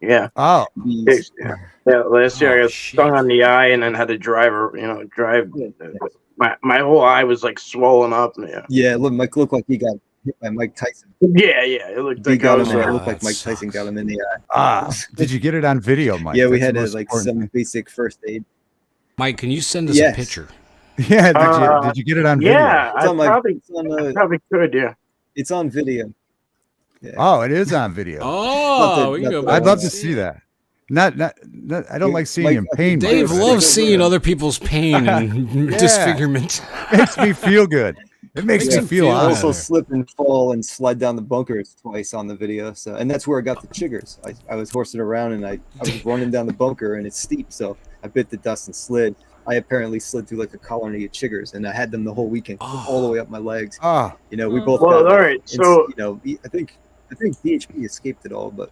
Yeah. Oh, Yeah. Last year I got stung on the eye and then had to drive. My whole eye was like swollen up. Yeah, it looked like he got hit by Mike Tyson. Yeah. It looked like It looked like Mike Tyson got him in the eye. did you get it on video, Mike? Yeah, we That's had the most some important. basic first aid. Mike, can you send us a picture? Yeah, did you get it on video? Yeah, It's on I my- probably could. Yeah. It's on video. Yeah. Oh, it is on video. Oh, we can go back I'd love to and see that. Not I don't like seeing him in pain. Dave but loves seeing other people's pain and Yeah. disfigurement. it makes me feel good. It makes me feel Yeah. Also awesome. slip and fall and slide down the bunkers twice on the video. So, and that's where I got the chiggers. I was horsing around and I was running down the bunker and it's steep, so I bit the dust and slid. I apparently slid through like a colony of chiggers, and I had them the whole weekend, all the way up my legs. Oh, We both. Well, got, all right. So I think DHP escaped it all, but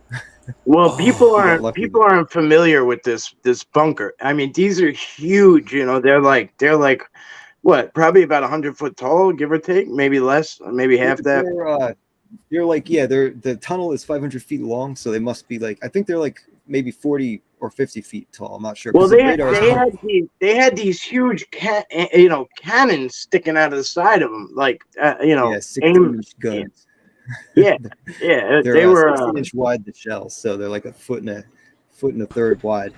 people got lucky. aren't familiar with this bunker. I mean, these are huge. They're like what? Probably about 100 foot tall, give or take, maybe less, maybe half that. They're like, the tunnel is 500 feet long, so they must be like, I think they're like maybe 40 or 50 feet tall. I'm not sure. Well, The they radar is had these huge cannons sticking out of the side of them, like 16-inch guns. Yeah, They're they were 16-inch wide, the shells, so they're like a foot and a third wide.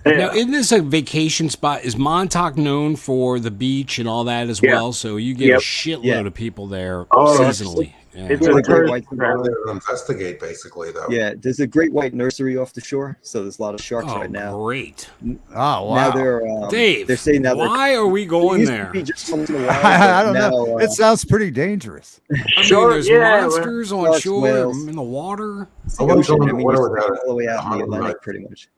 Now, isn't this a vacation spot? Is Montauk known for the beach and all that as well? So you get a shitload of people there seasonally. It's Yeah, a the great tourist white trap. They're to investigate, basically, though. Yeah, there's a great white nursery off the shore, so there's a lot of sharks Oh, right now. great. oh, wow. Now they're Dave, they're saying now why are we it going used to there? be just once in a while, I but don't know. now, It sounds pretty dangerous. I mean, Sure, there's yeah, monsters on sharks, shore, whales. in the water. it's I the wouldn't ocean. go I in the mean, water you're without all the way out in the it. Atlantic, pretty much.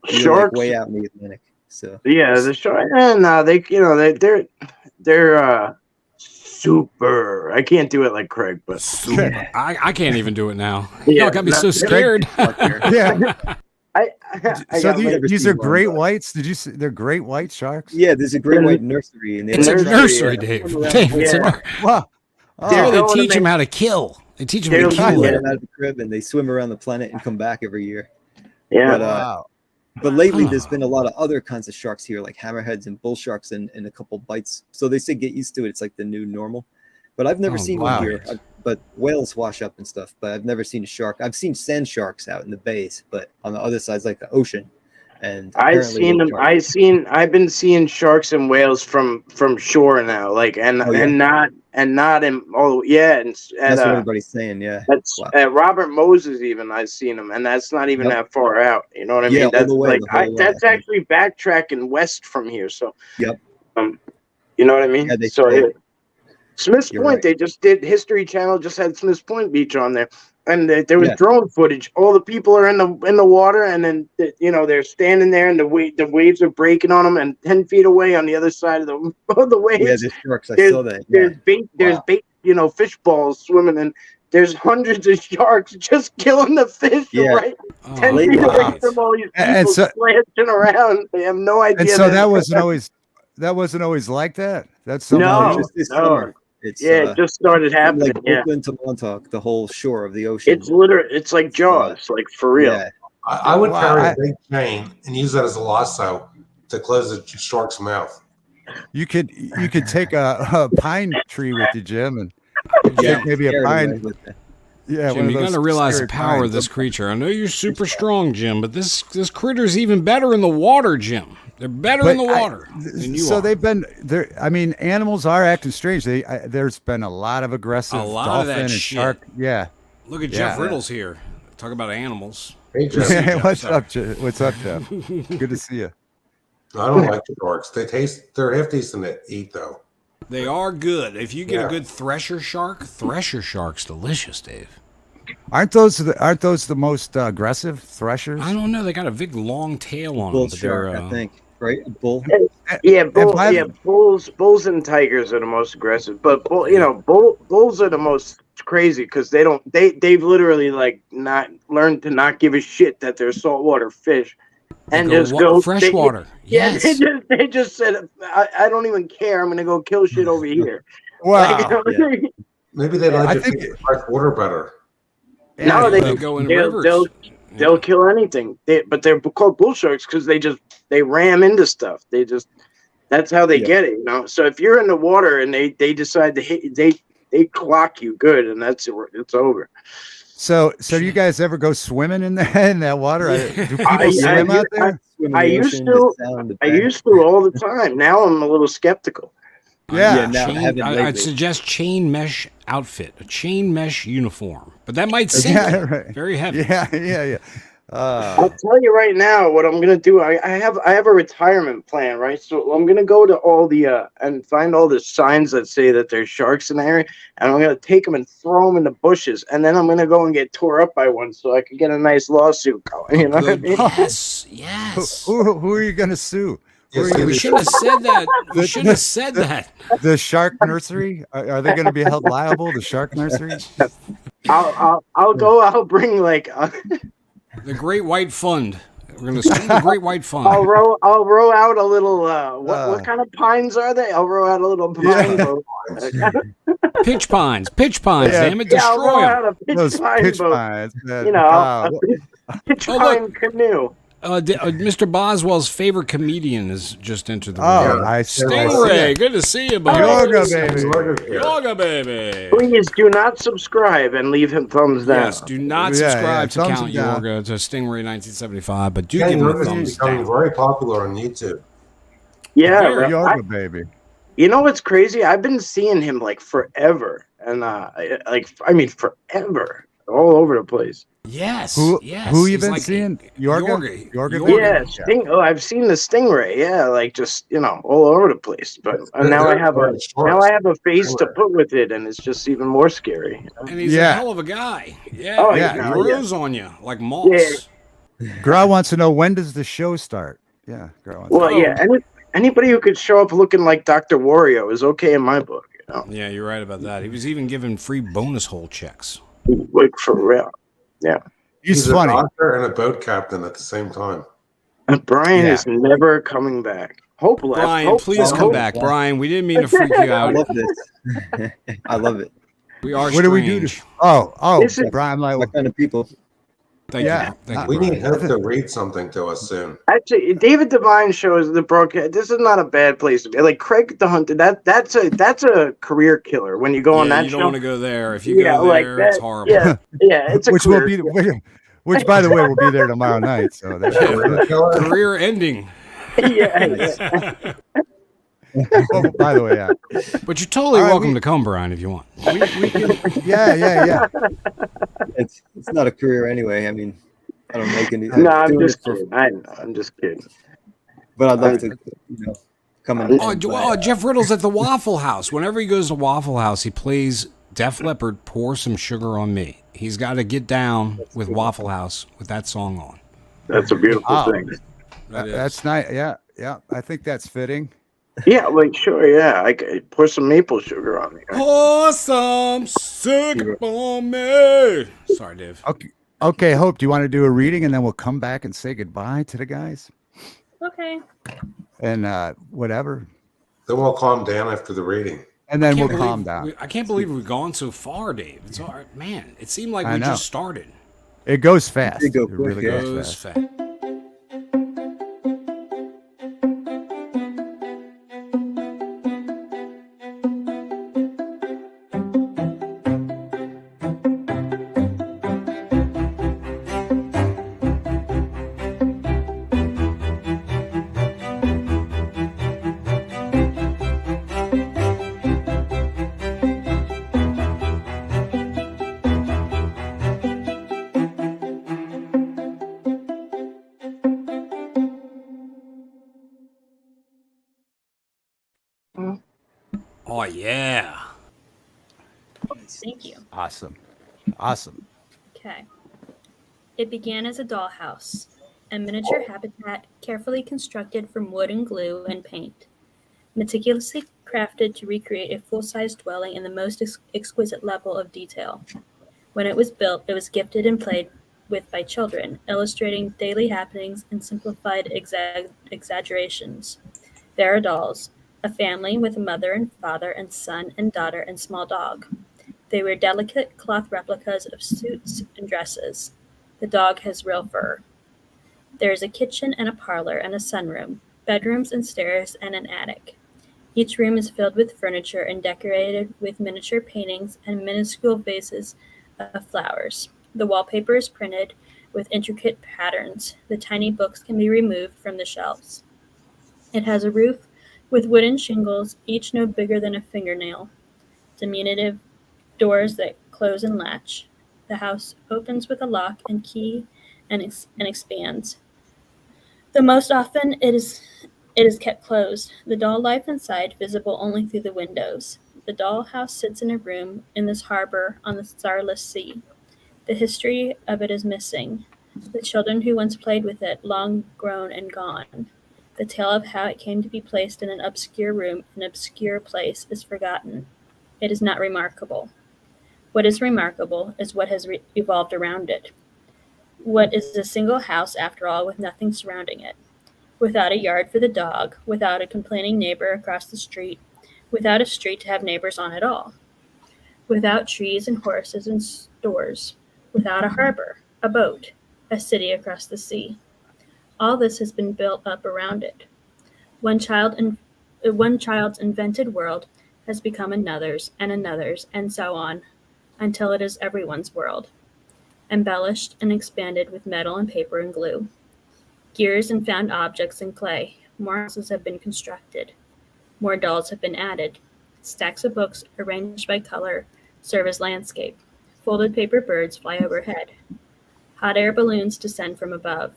You're Sharks. like way out in the Atlantic. So Yeah, the shark. No, they're super. I can't do it like Craig, but I can't even do it now. Yeah, Y'all got me no, so scared. Yeah. I So got these are seen one, great but- whites. Did you see? They're great white sharks. yeah, there's a great white nursery, and It's a Nursery, nursery, yeah. Dave. Dave, it's a Yeah. nursery. Wow. There Oh, they going to teach them make- how to kill. They teach them They're how to kill. let Yeah. them out of the crib, and they swim around the planet and come back every year. yeah. But, wow. But lately, Huh. there's been a lot of other kinds of sharks here, like hammerheads and bull sharks, and a couple bites. So they say get used to it. It's like the new normal. But I've never Oh, seen wow. one here. But whales wash up and stuff. But I've never seen a shark. I've seen sand sharks out in the bays, but on the other side, it's like the ocean. And I've apparently seen those them. sharks- I've been seeing sharks and whales from shore now, like Oh, yeah? and not in all. Yeah, and That's what everybody's saying. Yeah. that's Wow. at Robert Moses. Even I've seen them, and that's not even Yep. that far out. You know what I Yeah, mean? all That's the way, like the whole way. that's actually backtracking west from here. So Yep. you know what I mean? Yeah, they So say. Smith's You're Point, right. they just did History Channel just had Smith's Point Beach on there, and there was Yeah. drone footage. All the people are in the water, and then they're standing there, and the waves are breaking on them, and 10 feet away on the other side of the of the Yeah, waves, there's sharks. I there's saw that. Yeah. there's Wow. bait, fish balls swimming, and there's hundreds of sharks just killing the fish Yeah. right Oh, 10 Late feet at away night. from all these people And so- splashing around. They have no idea. And so that wasn't always like that. That's something No. new? Just this no. summer. It's It just started from happening. like Yeah, Brooklyn to Montauk, the whole shore of the ocean. it's like Jaws, like for real. Yeah. I would Wow, carry I- a big chain and use that as a lasso to close the shark's mouth. You could take a pine tree with you, Jim, and Yeah. take maybe a Carried pine. away with it. Yeah, one Jim, of you got those to realize the scary power of pines. this creature. I know you're super strong, Jim, but this critter's even better in the water, Jim. They're better in the But water than you so are. they've been there. I mean, animals are acting strange. There's been a lot of aggressive A lot of dolphin that and shit. shark. Yeah. Look at Jeff Yeah. Riddles here. Talk about animals. Hey, Jeff, Hey, Jeff, what's sorry. up, Jeff? What's up, Jeff? Good to see you. I don't like the sharks. They're half decent to eat though. They are good. If you get a Yeah. good thresher shark's delicious, Dave. Aren't those the most aggressive threshers? I don't know. They got a big long tail on Bull them. But they're, shark, I think. Right? A bull. Yeah, by- bulls and tigers are the most aggressive, but bulls are the most crazy because they've literally like not learned to not give a shit that they're saltwater fish, and just go freshwater. Yeah, Yes. they just said, I don't even care. I'm gonna go kill shit over here. Wow. Maybe they I like to think drink fresh water better. No, Yeah, they they'll go in rivers. they'll kill anything. But they're called bull sharks because they ram into stuff. That's how they Yeah. get it. So if you're in the water and they decide to hit, they clock you good, and it's over. So you guys ever go swimming in that water? Yeah. Do people swim out there? Swim in I the used ocean, to- the sound, the I bang. used to all the time. Now I'm a little skeptical. Yeah. now I haven't I'd lately. suggest chain mesh outfit, a chain mesh uniform. But that might sink Yeah, it. right. Very heavy. Yeah. I'll tell you right now what I'm gonna do. I have a retirement plan, right? So I'm gonna go to all the and find all the signs that say that there's sharks in the area, and I'm gonna take them and throw them in the bushes, and then I'm gonna go and get tore up by one, so I can get a nice lawsuit going. You know what I Good. mean? Yes. Who are you gonna sue? Who are Yes, you We gonna should have said that. We should have said that. The shark nursery? Are they going to be held liable? The shark nursery? I'll go. I'll bring like The Great White Fund. We're going to sue the Great White Fund. I'll row out a little. What kind of pines are they? I'll row out a little pine boat. Pitch pines. Yeah. Damn it. Yeah, I'll row Destroy them. out a pitch Those pine pitch boat. pines. Man. You know, Wow. a pitch Oh, pine look. canoe. Mr. Boswell's favorite comedian has just entered the Oh, room. I see. Stingray. Good to see you, buddy. Yoga, baby. Yoga, baby. Please do not subscribe and leave him thumbs down. Yes, do not Yeah, subscribe to thumbs Count down. Yorga to Stingray 1975, but do Ken give him a Rivers is thumbs becoming down. very popular on YouTube. Yeah, Very right. Yoga, baby. You know what's crazy? I've been seeing him like forever, and forever, all over the place. Yes. Who you He's been like seeing? Yorga? Yeah, I've seen the Stingray. Yeah, like just all over the place. But now I have a face to put with it, and it's just even more scary. And he's a Yeah. hell of a guy. Yeah. Oh, He yeah. grows on you like moss. Yeah. Gra wants to know, when does the show start? Yeah, Gra wants Well, yeah, anybody who could show up looking like Dr. Wario is okay in my book. Yeah, you're right about that. He was even given free bonus hole checks. Like for real. Yeah. He's a funny. doctor and a boat captain at the same time. And Brian Yeah. is never coming back. Hope left. Brian, Hope please left. come Hope- back. Brian, we didn't mean to freak you I out. love this. I love it. We are What do we do? strange. This is- Brian, like, What kind of people? Thank Yeah. you. Thank you, We Brian. need Hope to read something to us soon. Actually, David Devine shows the broadcast. This is not a bad place to be. Like Craig the Hunter, that's a career killer when you go on Yeah, that you show. don't want to go there. If you go like there, that, it's horrible. Yeah, it's a which will career be killer. which, by the way, will be there tomorrow night. So that's Career ending. Yeah. oh, by the way, yeah. But you're totally All right, welcome to come, Brian, if you want. We can, yeah. It's not a career anyway. I mean, I don't make any. No, I'm doing just it for- kidding. I know. I'm just kidding. But I'd love to, come in. Oh, Jeff Riddle's at the Waffle House. Whenever he goes to Waffle House, he plays Def Leppard, Pour Some Sugar on Me. He's got to get down with Waffle House with that song on. That's a beautiful thing. That's nice. Yeah. I think that's fitting. Yeah, like sure, yeah. I could pour some maple sugar on me. Pour some sugar on me. Sorry, Dave. Okay, Hope, do you want to do a reading and then we'll come back and say goodbye to the guys? Okay. And whatever. Then we'll calm down after the reading. And then we'll calm down. I can't believe we've gone so far, Dave. It's all right, man. It seemed like I we know. just started. It goes fast. It It really quick, goes fast. Oh, yeah. Thank you. Awesome. Okay. It began as a dollhouse, a miniature habitat carefully constructed from wood and glue and paint, meticulously crafted to recreate a full-size dwelling in the most exquisite level of detail. When it was built, it was gifted and played with by children, illustrating daily happenings and simplified exaggerations. There are dolls, a family with a mother and father and son and daughter and small dog. They wear delicate cloth replicas of suits and dresses. The dog has real fur. There is a kitchen and a parlor and a sunroom, bedrooms and stairs and an attic. Each room is filled with furniture and decorated with miniature paintings and minuscule vases of flowers. The wallpaper is printed with intricate patterns. The tiny books can be removed from the shelves. It has a roof with wooden shingles, each no bigger than a fingernail. Diminutive doors that close and latch. The house opens with a lock and key and expands. Though most often it is kept closed, the doll life inside visible only through the windows. The doll house sits in a room in this harbor on the starless sea. The history of it is missing. The children who once played with it, long grown and gone. The tale of how it came to be placed in an obscure room, an obscure place, is forgotten. It is not remarkable. What is remarkable is what has evolved around it. What is a single house, after all, with nothing surrounding it? Without a yard for the dog, without a complaining neighbor across the street, without a street to have neighbors on at all. Without trees and horses and stores, without a harbor, a boat, a city across the sea. All this has been built up around it. One child's invented world has become another's, and so on, until it is everyone's world, embellished and expanded with metal and paper and glue. Gears and found objects and clay. More houses have been constructed. More dolls have been added. Stacks of books arranged by color serve as landscape. Folded paper birds fly overhead. Hot air balloons descend from above.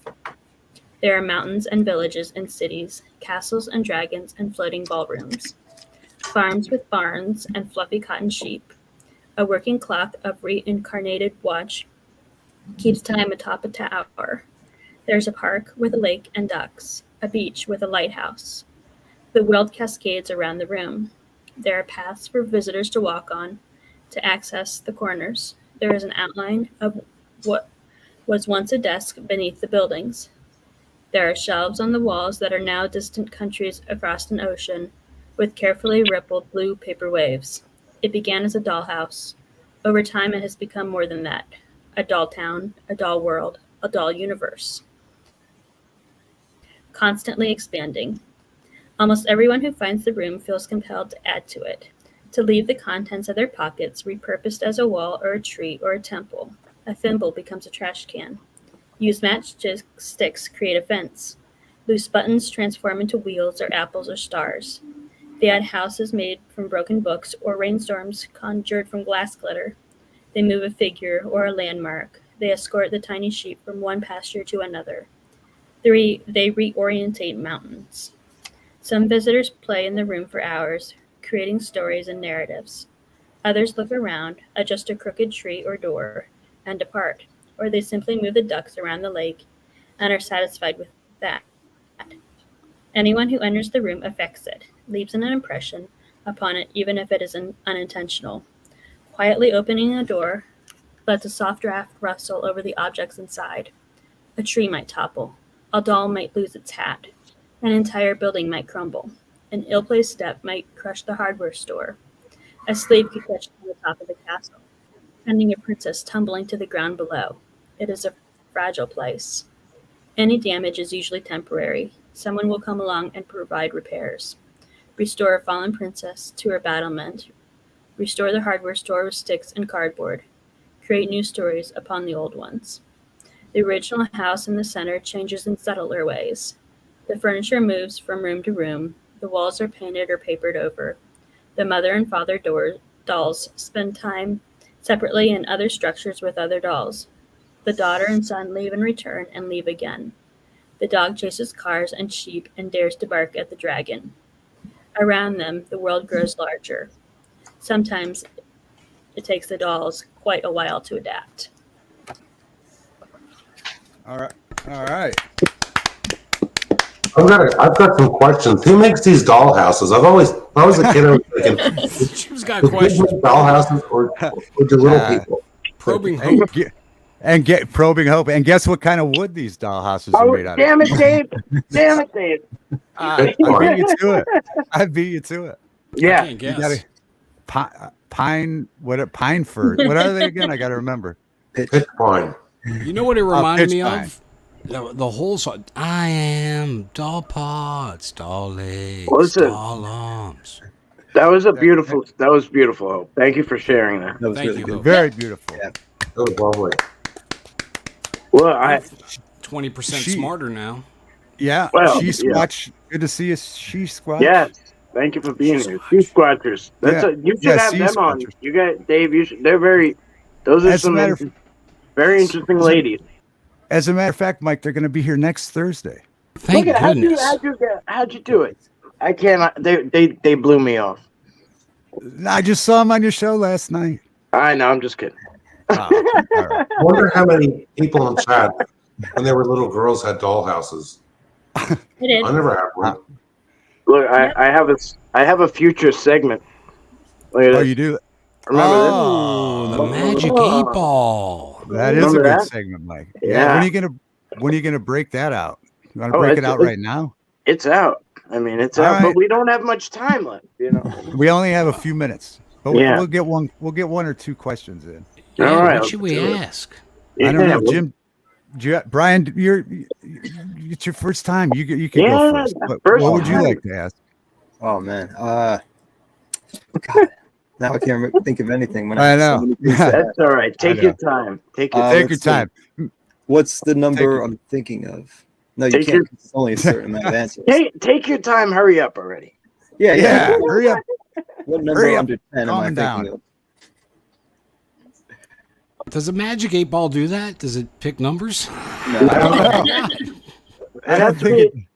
There are mountains and villages and cities, castles and dragons and floating ballrooms. Farms with barns and fluffy cotton sheep. A working clock of reincarnated watch keeps time atop a tower. There's a park with a lake and ducks, a beach with a lighthouse. The world cascades around the room. There are paths for visitors to walk on, to access the corners. There is an outline of what was once a desk beneath the buildings. There are shelves on the walls that are now distant countries across an ocean, with carefully rippled blue paper waves. It began as a dollhouse. Over time, it has become more than that. A doll town, a doll world, a doll universe. Constantly expanding. Almost everyone who finds the room feels compelled to add to it, to leave the contents of their pockets repurposed as a wall or a tree or a temple. A thimble becomes a trash can. Use matchsticks create a fence. Loose buttons transform into wheels or apples or stars. They add houses made from broken books or rainstorms conjured from glass glitter. They move a figure or a landmark. They escort the tiny sheep from one pasture to another. They reorientate mountains. Some visitors play in the room for hours, creating stories and narratives. Others look around, adjust a crooked tree or door, and depart, or they simply move the ducks around the lake and are satisfied with that. Anyone who enters the room affects it, leaves an impression upon it even if it is unintentional. Quietly opening a door lets a soft draft rustle over the objects inside. A tree might topple. A doll might lose its hat. An entire building might crumble. An ill-placed step might crush the hardware store. A slave could catch on the top of the castle, sending a princess tumbling to the ground below. It is a fragile place. Any damage is usually temporary. Someone will come along and provide repairs. Restore a fallen princess to her battlement. Restore the hardware store with sticks and cardboard. Create new stories upon the old ones. The original house in the center changes in subtler ways. The furniture moves from room to room. The walls are painted or papered over. The mother and father dolls spend time separately in other structures with other dolls. The daughter and son leave and return and leave again. The dog chases cars and sheep and dares to bark at the dragon. Around them, the world grows larger. Sometimes it takes the dolls quite a while to adapt. All right. All right. I've got some questions. Who makes these doll houses? When I was a kid, I was thinking, She's got do kids questions. make doll houses or do little people? Probing hope. And get probing hope. And guess what kind of wood these doll houses are Oh, made out damn of? it, Dave! Damn it, Dave! I beat you to it. I beat you to it. Yeah, I can't You guess. gotta pine fir. What are they again? I gotta remember. Pitch pine. You know what it reminded pitch me pine. of? The whole song. I am doll parts, doll legs, Listen. doll arms. that was beautiful. That was beautiful. Hope. Thank you for sharing that. That was Thank really you, good. Hope. Very beautiful. Yeah. That was lovely. Well, I 20% She- smarter now. Yeah. Well, She yeah. Squatch. Good to see you. She Squatch. yes. Thank you for being here. Sea Squatchers. That's Yeah. you should Yeah, have sea them on. squatchers. You got Dave. You should. They're very. Those are As a some matter of- very interesting ladies. As a matter of fact, Mike, they're going to be here next Thursday. Thank Look at goodness. how'd you do it? I cannot. They blew me off. I just saw them on your show last night. I know. I'm just kidding. Oh, all right. I wonder how many people in chat, when they were little girls, had doll houses. It is. I never had one. Look, I have a future segment. Look at Oh, this. you do? Remember Oh, the magic 8-ball. That is a Remember good that? segment, Mike. Yeah. When are you gonna break that out? You want to Oh, break it it's- out right now? this? It's out. I mean, it's All out, right. but we don't have much time left. You know. We only have a few minutes, but Yeah. we'll get one. We'll get one or two questions in. Yeah, All right, what should we let's do it. ask? I don't know, well, Jim. Brian, it's your first time. You can Yeah, go first. first What would you time. like to ask? Oh man. God. Now I can't think of anything. When I have so know. many things to Yeah. ask. That's all right. Take I your know. time. Take your Uh, time. Take your let's see. time. What's the number Take- I'm thinking of? No, you Take can't. your- It's only a certain amount of answers. Take your time. Hurry up already. Yeah, Yeah, yeah. hurry up. What number Hurry up. under 10 am I Calm thinking down. of? Does a magic 8-ball do that? Does it pick numbers? No, I don't know. It I has don't to think be.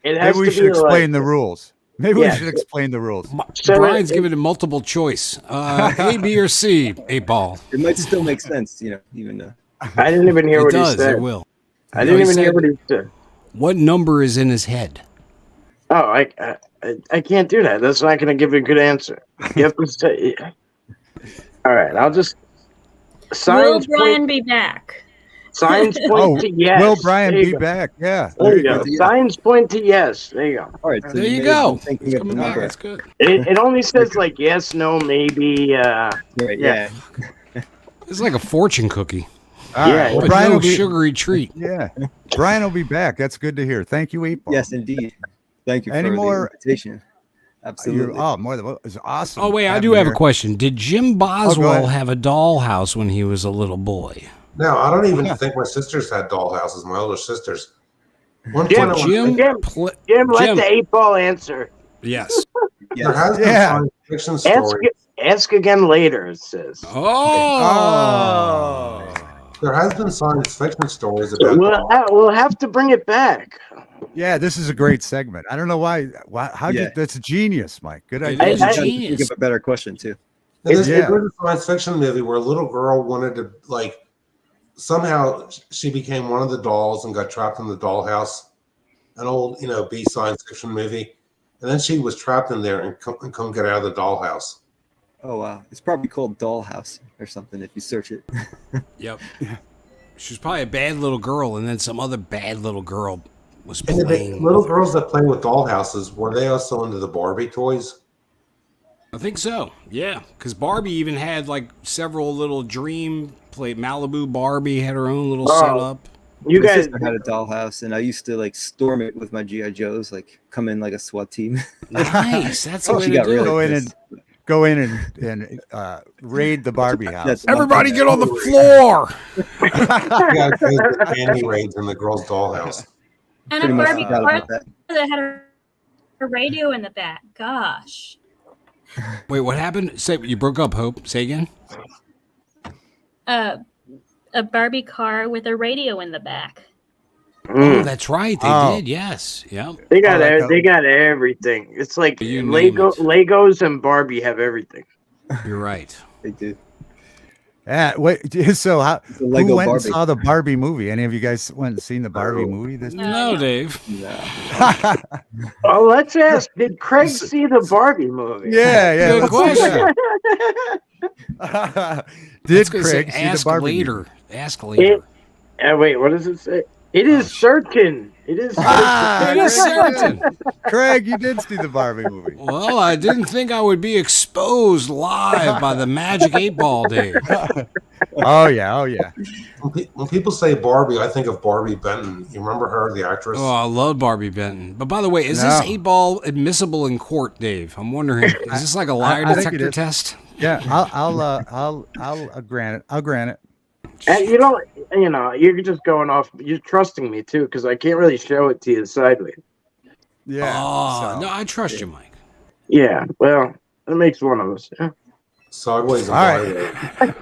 it, It has maybe we to should be explain like, the rules. Maybe we Yeah. should explain the rules. So Brian's it- giving it multiple choice. A, B, or C 8-ball. it might still make sense, even though. I didn't even hear It what he does. said. It will. I No, didn't he even hear said- what he said. What number is in his head? Oh, I can't do that. That's not going to give you a good answer. You have to say. All right, I'll just. Will Signs Brian point. be back? Signs point Oh, to yes. will Brian There you be go. back? Yeah. There you There go. you go. Signs point to yes. There you go. All right, so There you may have go. been Thinking It's of the coming back. number. That's good. It only says like yes, no, maybe. Right, Yeah. yeah. It's like a fortune cookie, All right. Yeah. Well, but Brian no will be. sugary treat. Yeah. Brian will be back. That's good to hear. Thank you, 8-ball. Yes, indeed. Thank you Any for more- the invitation. Absolutely. More than it's awesome. Oh wait, I having do you have a here. question. Did Jim go Boswell ahead. have a dollhouse when he was a little boy? No, I don't even think my sisters had dollhouses. My older sisters. One Jim, point I Jim, Jim, let Jim. the 8-ball answer. Yes. there has been Yeah. science fiction stories. Ask again later, it says. Oh. There has been science fiction stories about We'll have to bring it back. Yeah, this is a great segment. I don't know why. How Yeah. did that's genius, Mike. Good It idea. is I- genius. Think of a better question too. And It's- there was a science fiction movie where a little girl wanted to, like, somehow she became one of the dolls and got trapped in the dollhouse. An old, B science fiction movie. And then she was trapped in there and couldn't get out of the dollhouse. Oh wow, it's probably called Dollhouse or something if you search it. Yep. She was probably a bad little girl, and then some other bad little girl was And the playing. little girls that play with dollhouses, were they also into the Barbie toys? I think so. Yeah, because Barbie even had like several little dream play. Malibu Barbie had her own little setup. You My guys, sister had a dollhouse, and I used to like storm it with my GI Joes, like come in like a SWAT team. Nice. That's the way She to got do really it. Go in and raid the Barbie house. That's- Everybody get on the floor. Yeah, the candy raids in the girls' dollhouse. And Pretty a much Barbie forgot car about that. that had a radio in the back. Gosh. Wait, what happened? Say you broke up, Hope. Say again. A Barbie car with a radio in the back. Oh, that's right. They Oh. did. Yes. Yep. they got Oh, they got everything. It's like You name it. Legos and Barbie have everything. You're right. They do. Yeah, wait. So The Lego who went Barbie. and saw the Barbie movie? Any of you guys went and seen the Barbie movie? This No, Dave. Yeah. Oh, let's ask. Did Craig see the Barbie movie? yeah. Good question. Did Gonna say, Craig see the ask Barbie later. movie? Ask later. Wait, what does it say? It is certain. It is certain. Ah, It is certain. Craig, you did see the Barbie movie. Well, I didn't think I would be exposed live by the magic 8-ball, Dave. Oh yeah. When people say Barbie, I think of Barbie Benton. You remember her, the actress? Oh, I love Barbie Benton. But by the way, is this No. 8-ball admissible in court, Dave? I'm wondering. Is this like a lie I think it detector is. test? Yeah, I'll grant it. I'll grant it. And you're just going off. You're trusting me too, because I can't really show it to you sideways. Yeah. Oh, so- no, I trust you, Mike. Yeah, well, that makes one of us. Yeah. Sideways and All right. Sideways.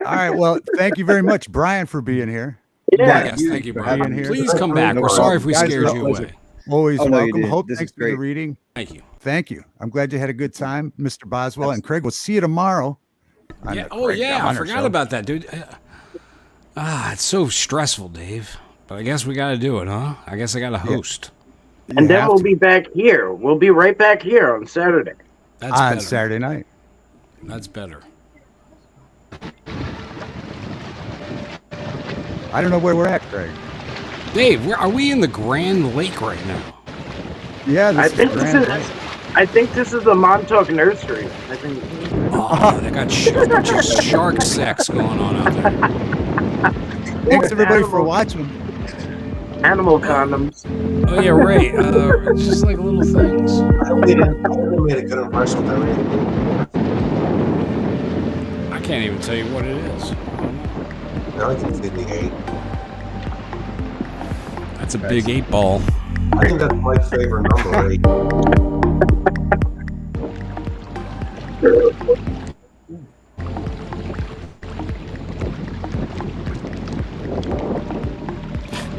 All right. Well, thank you very much, Brian, for being here. Yeah. Yes, thank you, for Brian. having me here. Please come back. No We're sorry if we problem. scared Guys, you pleasure. away. Always Oh, no, you welcome. didn't. Hope, This thanks is for the great. reading. Thank you. Thank you. I'm glad you had a good time, Mr. Boswell and Craig. We'll see you tomorrow. on Yeah. the Oh, Craig yeah. I Donner forgot Show. about that, dude. It's so stressful, Dave. But I guess we got to do it, huh? I guess I got to host. You And then have we'll to. be back here. We'll be right back here on Saturday. That's on better. Saturday night. That's better. I don't know where we're at, Craig. Dave, are we in the Grand Lake right now? Yeah, I this think is this Grand is. Lake. I think this is the Montauk Nursery. I think. Oh, they got shark sex going on out there. Thanks everybody for Animal- watching. Animal condoms. Oh, yeah, right. It's just like little things. I hope they made a good impression with everything. I can't even tell you what it is. Now I can see the 8. That's a big 8-ball. I think that's my favorite number, 8.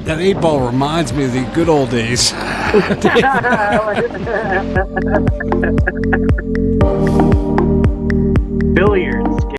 That 8-ball reminds me of the good old days.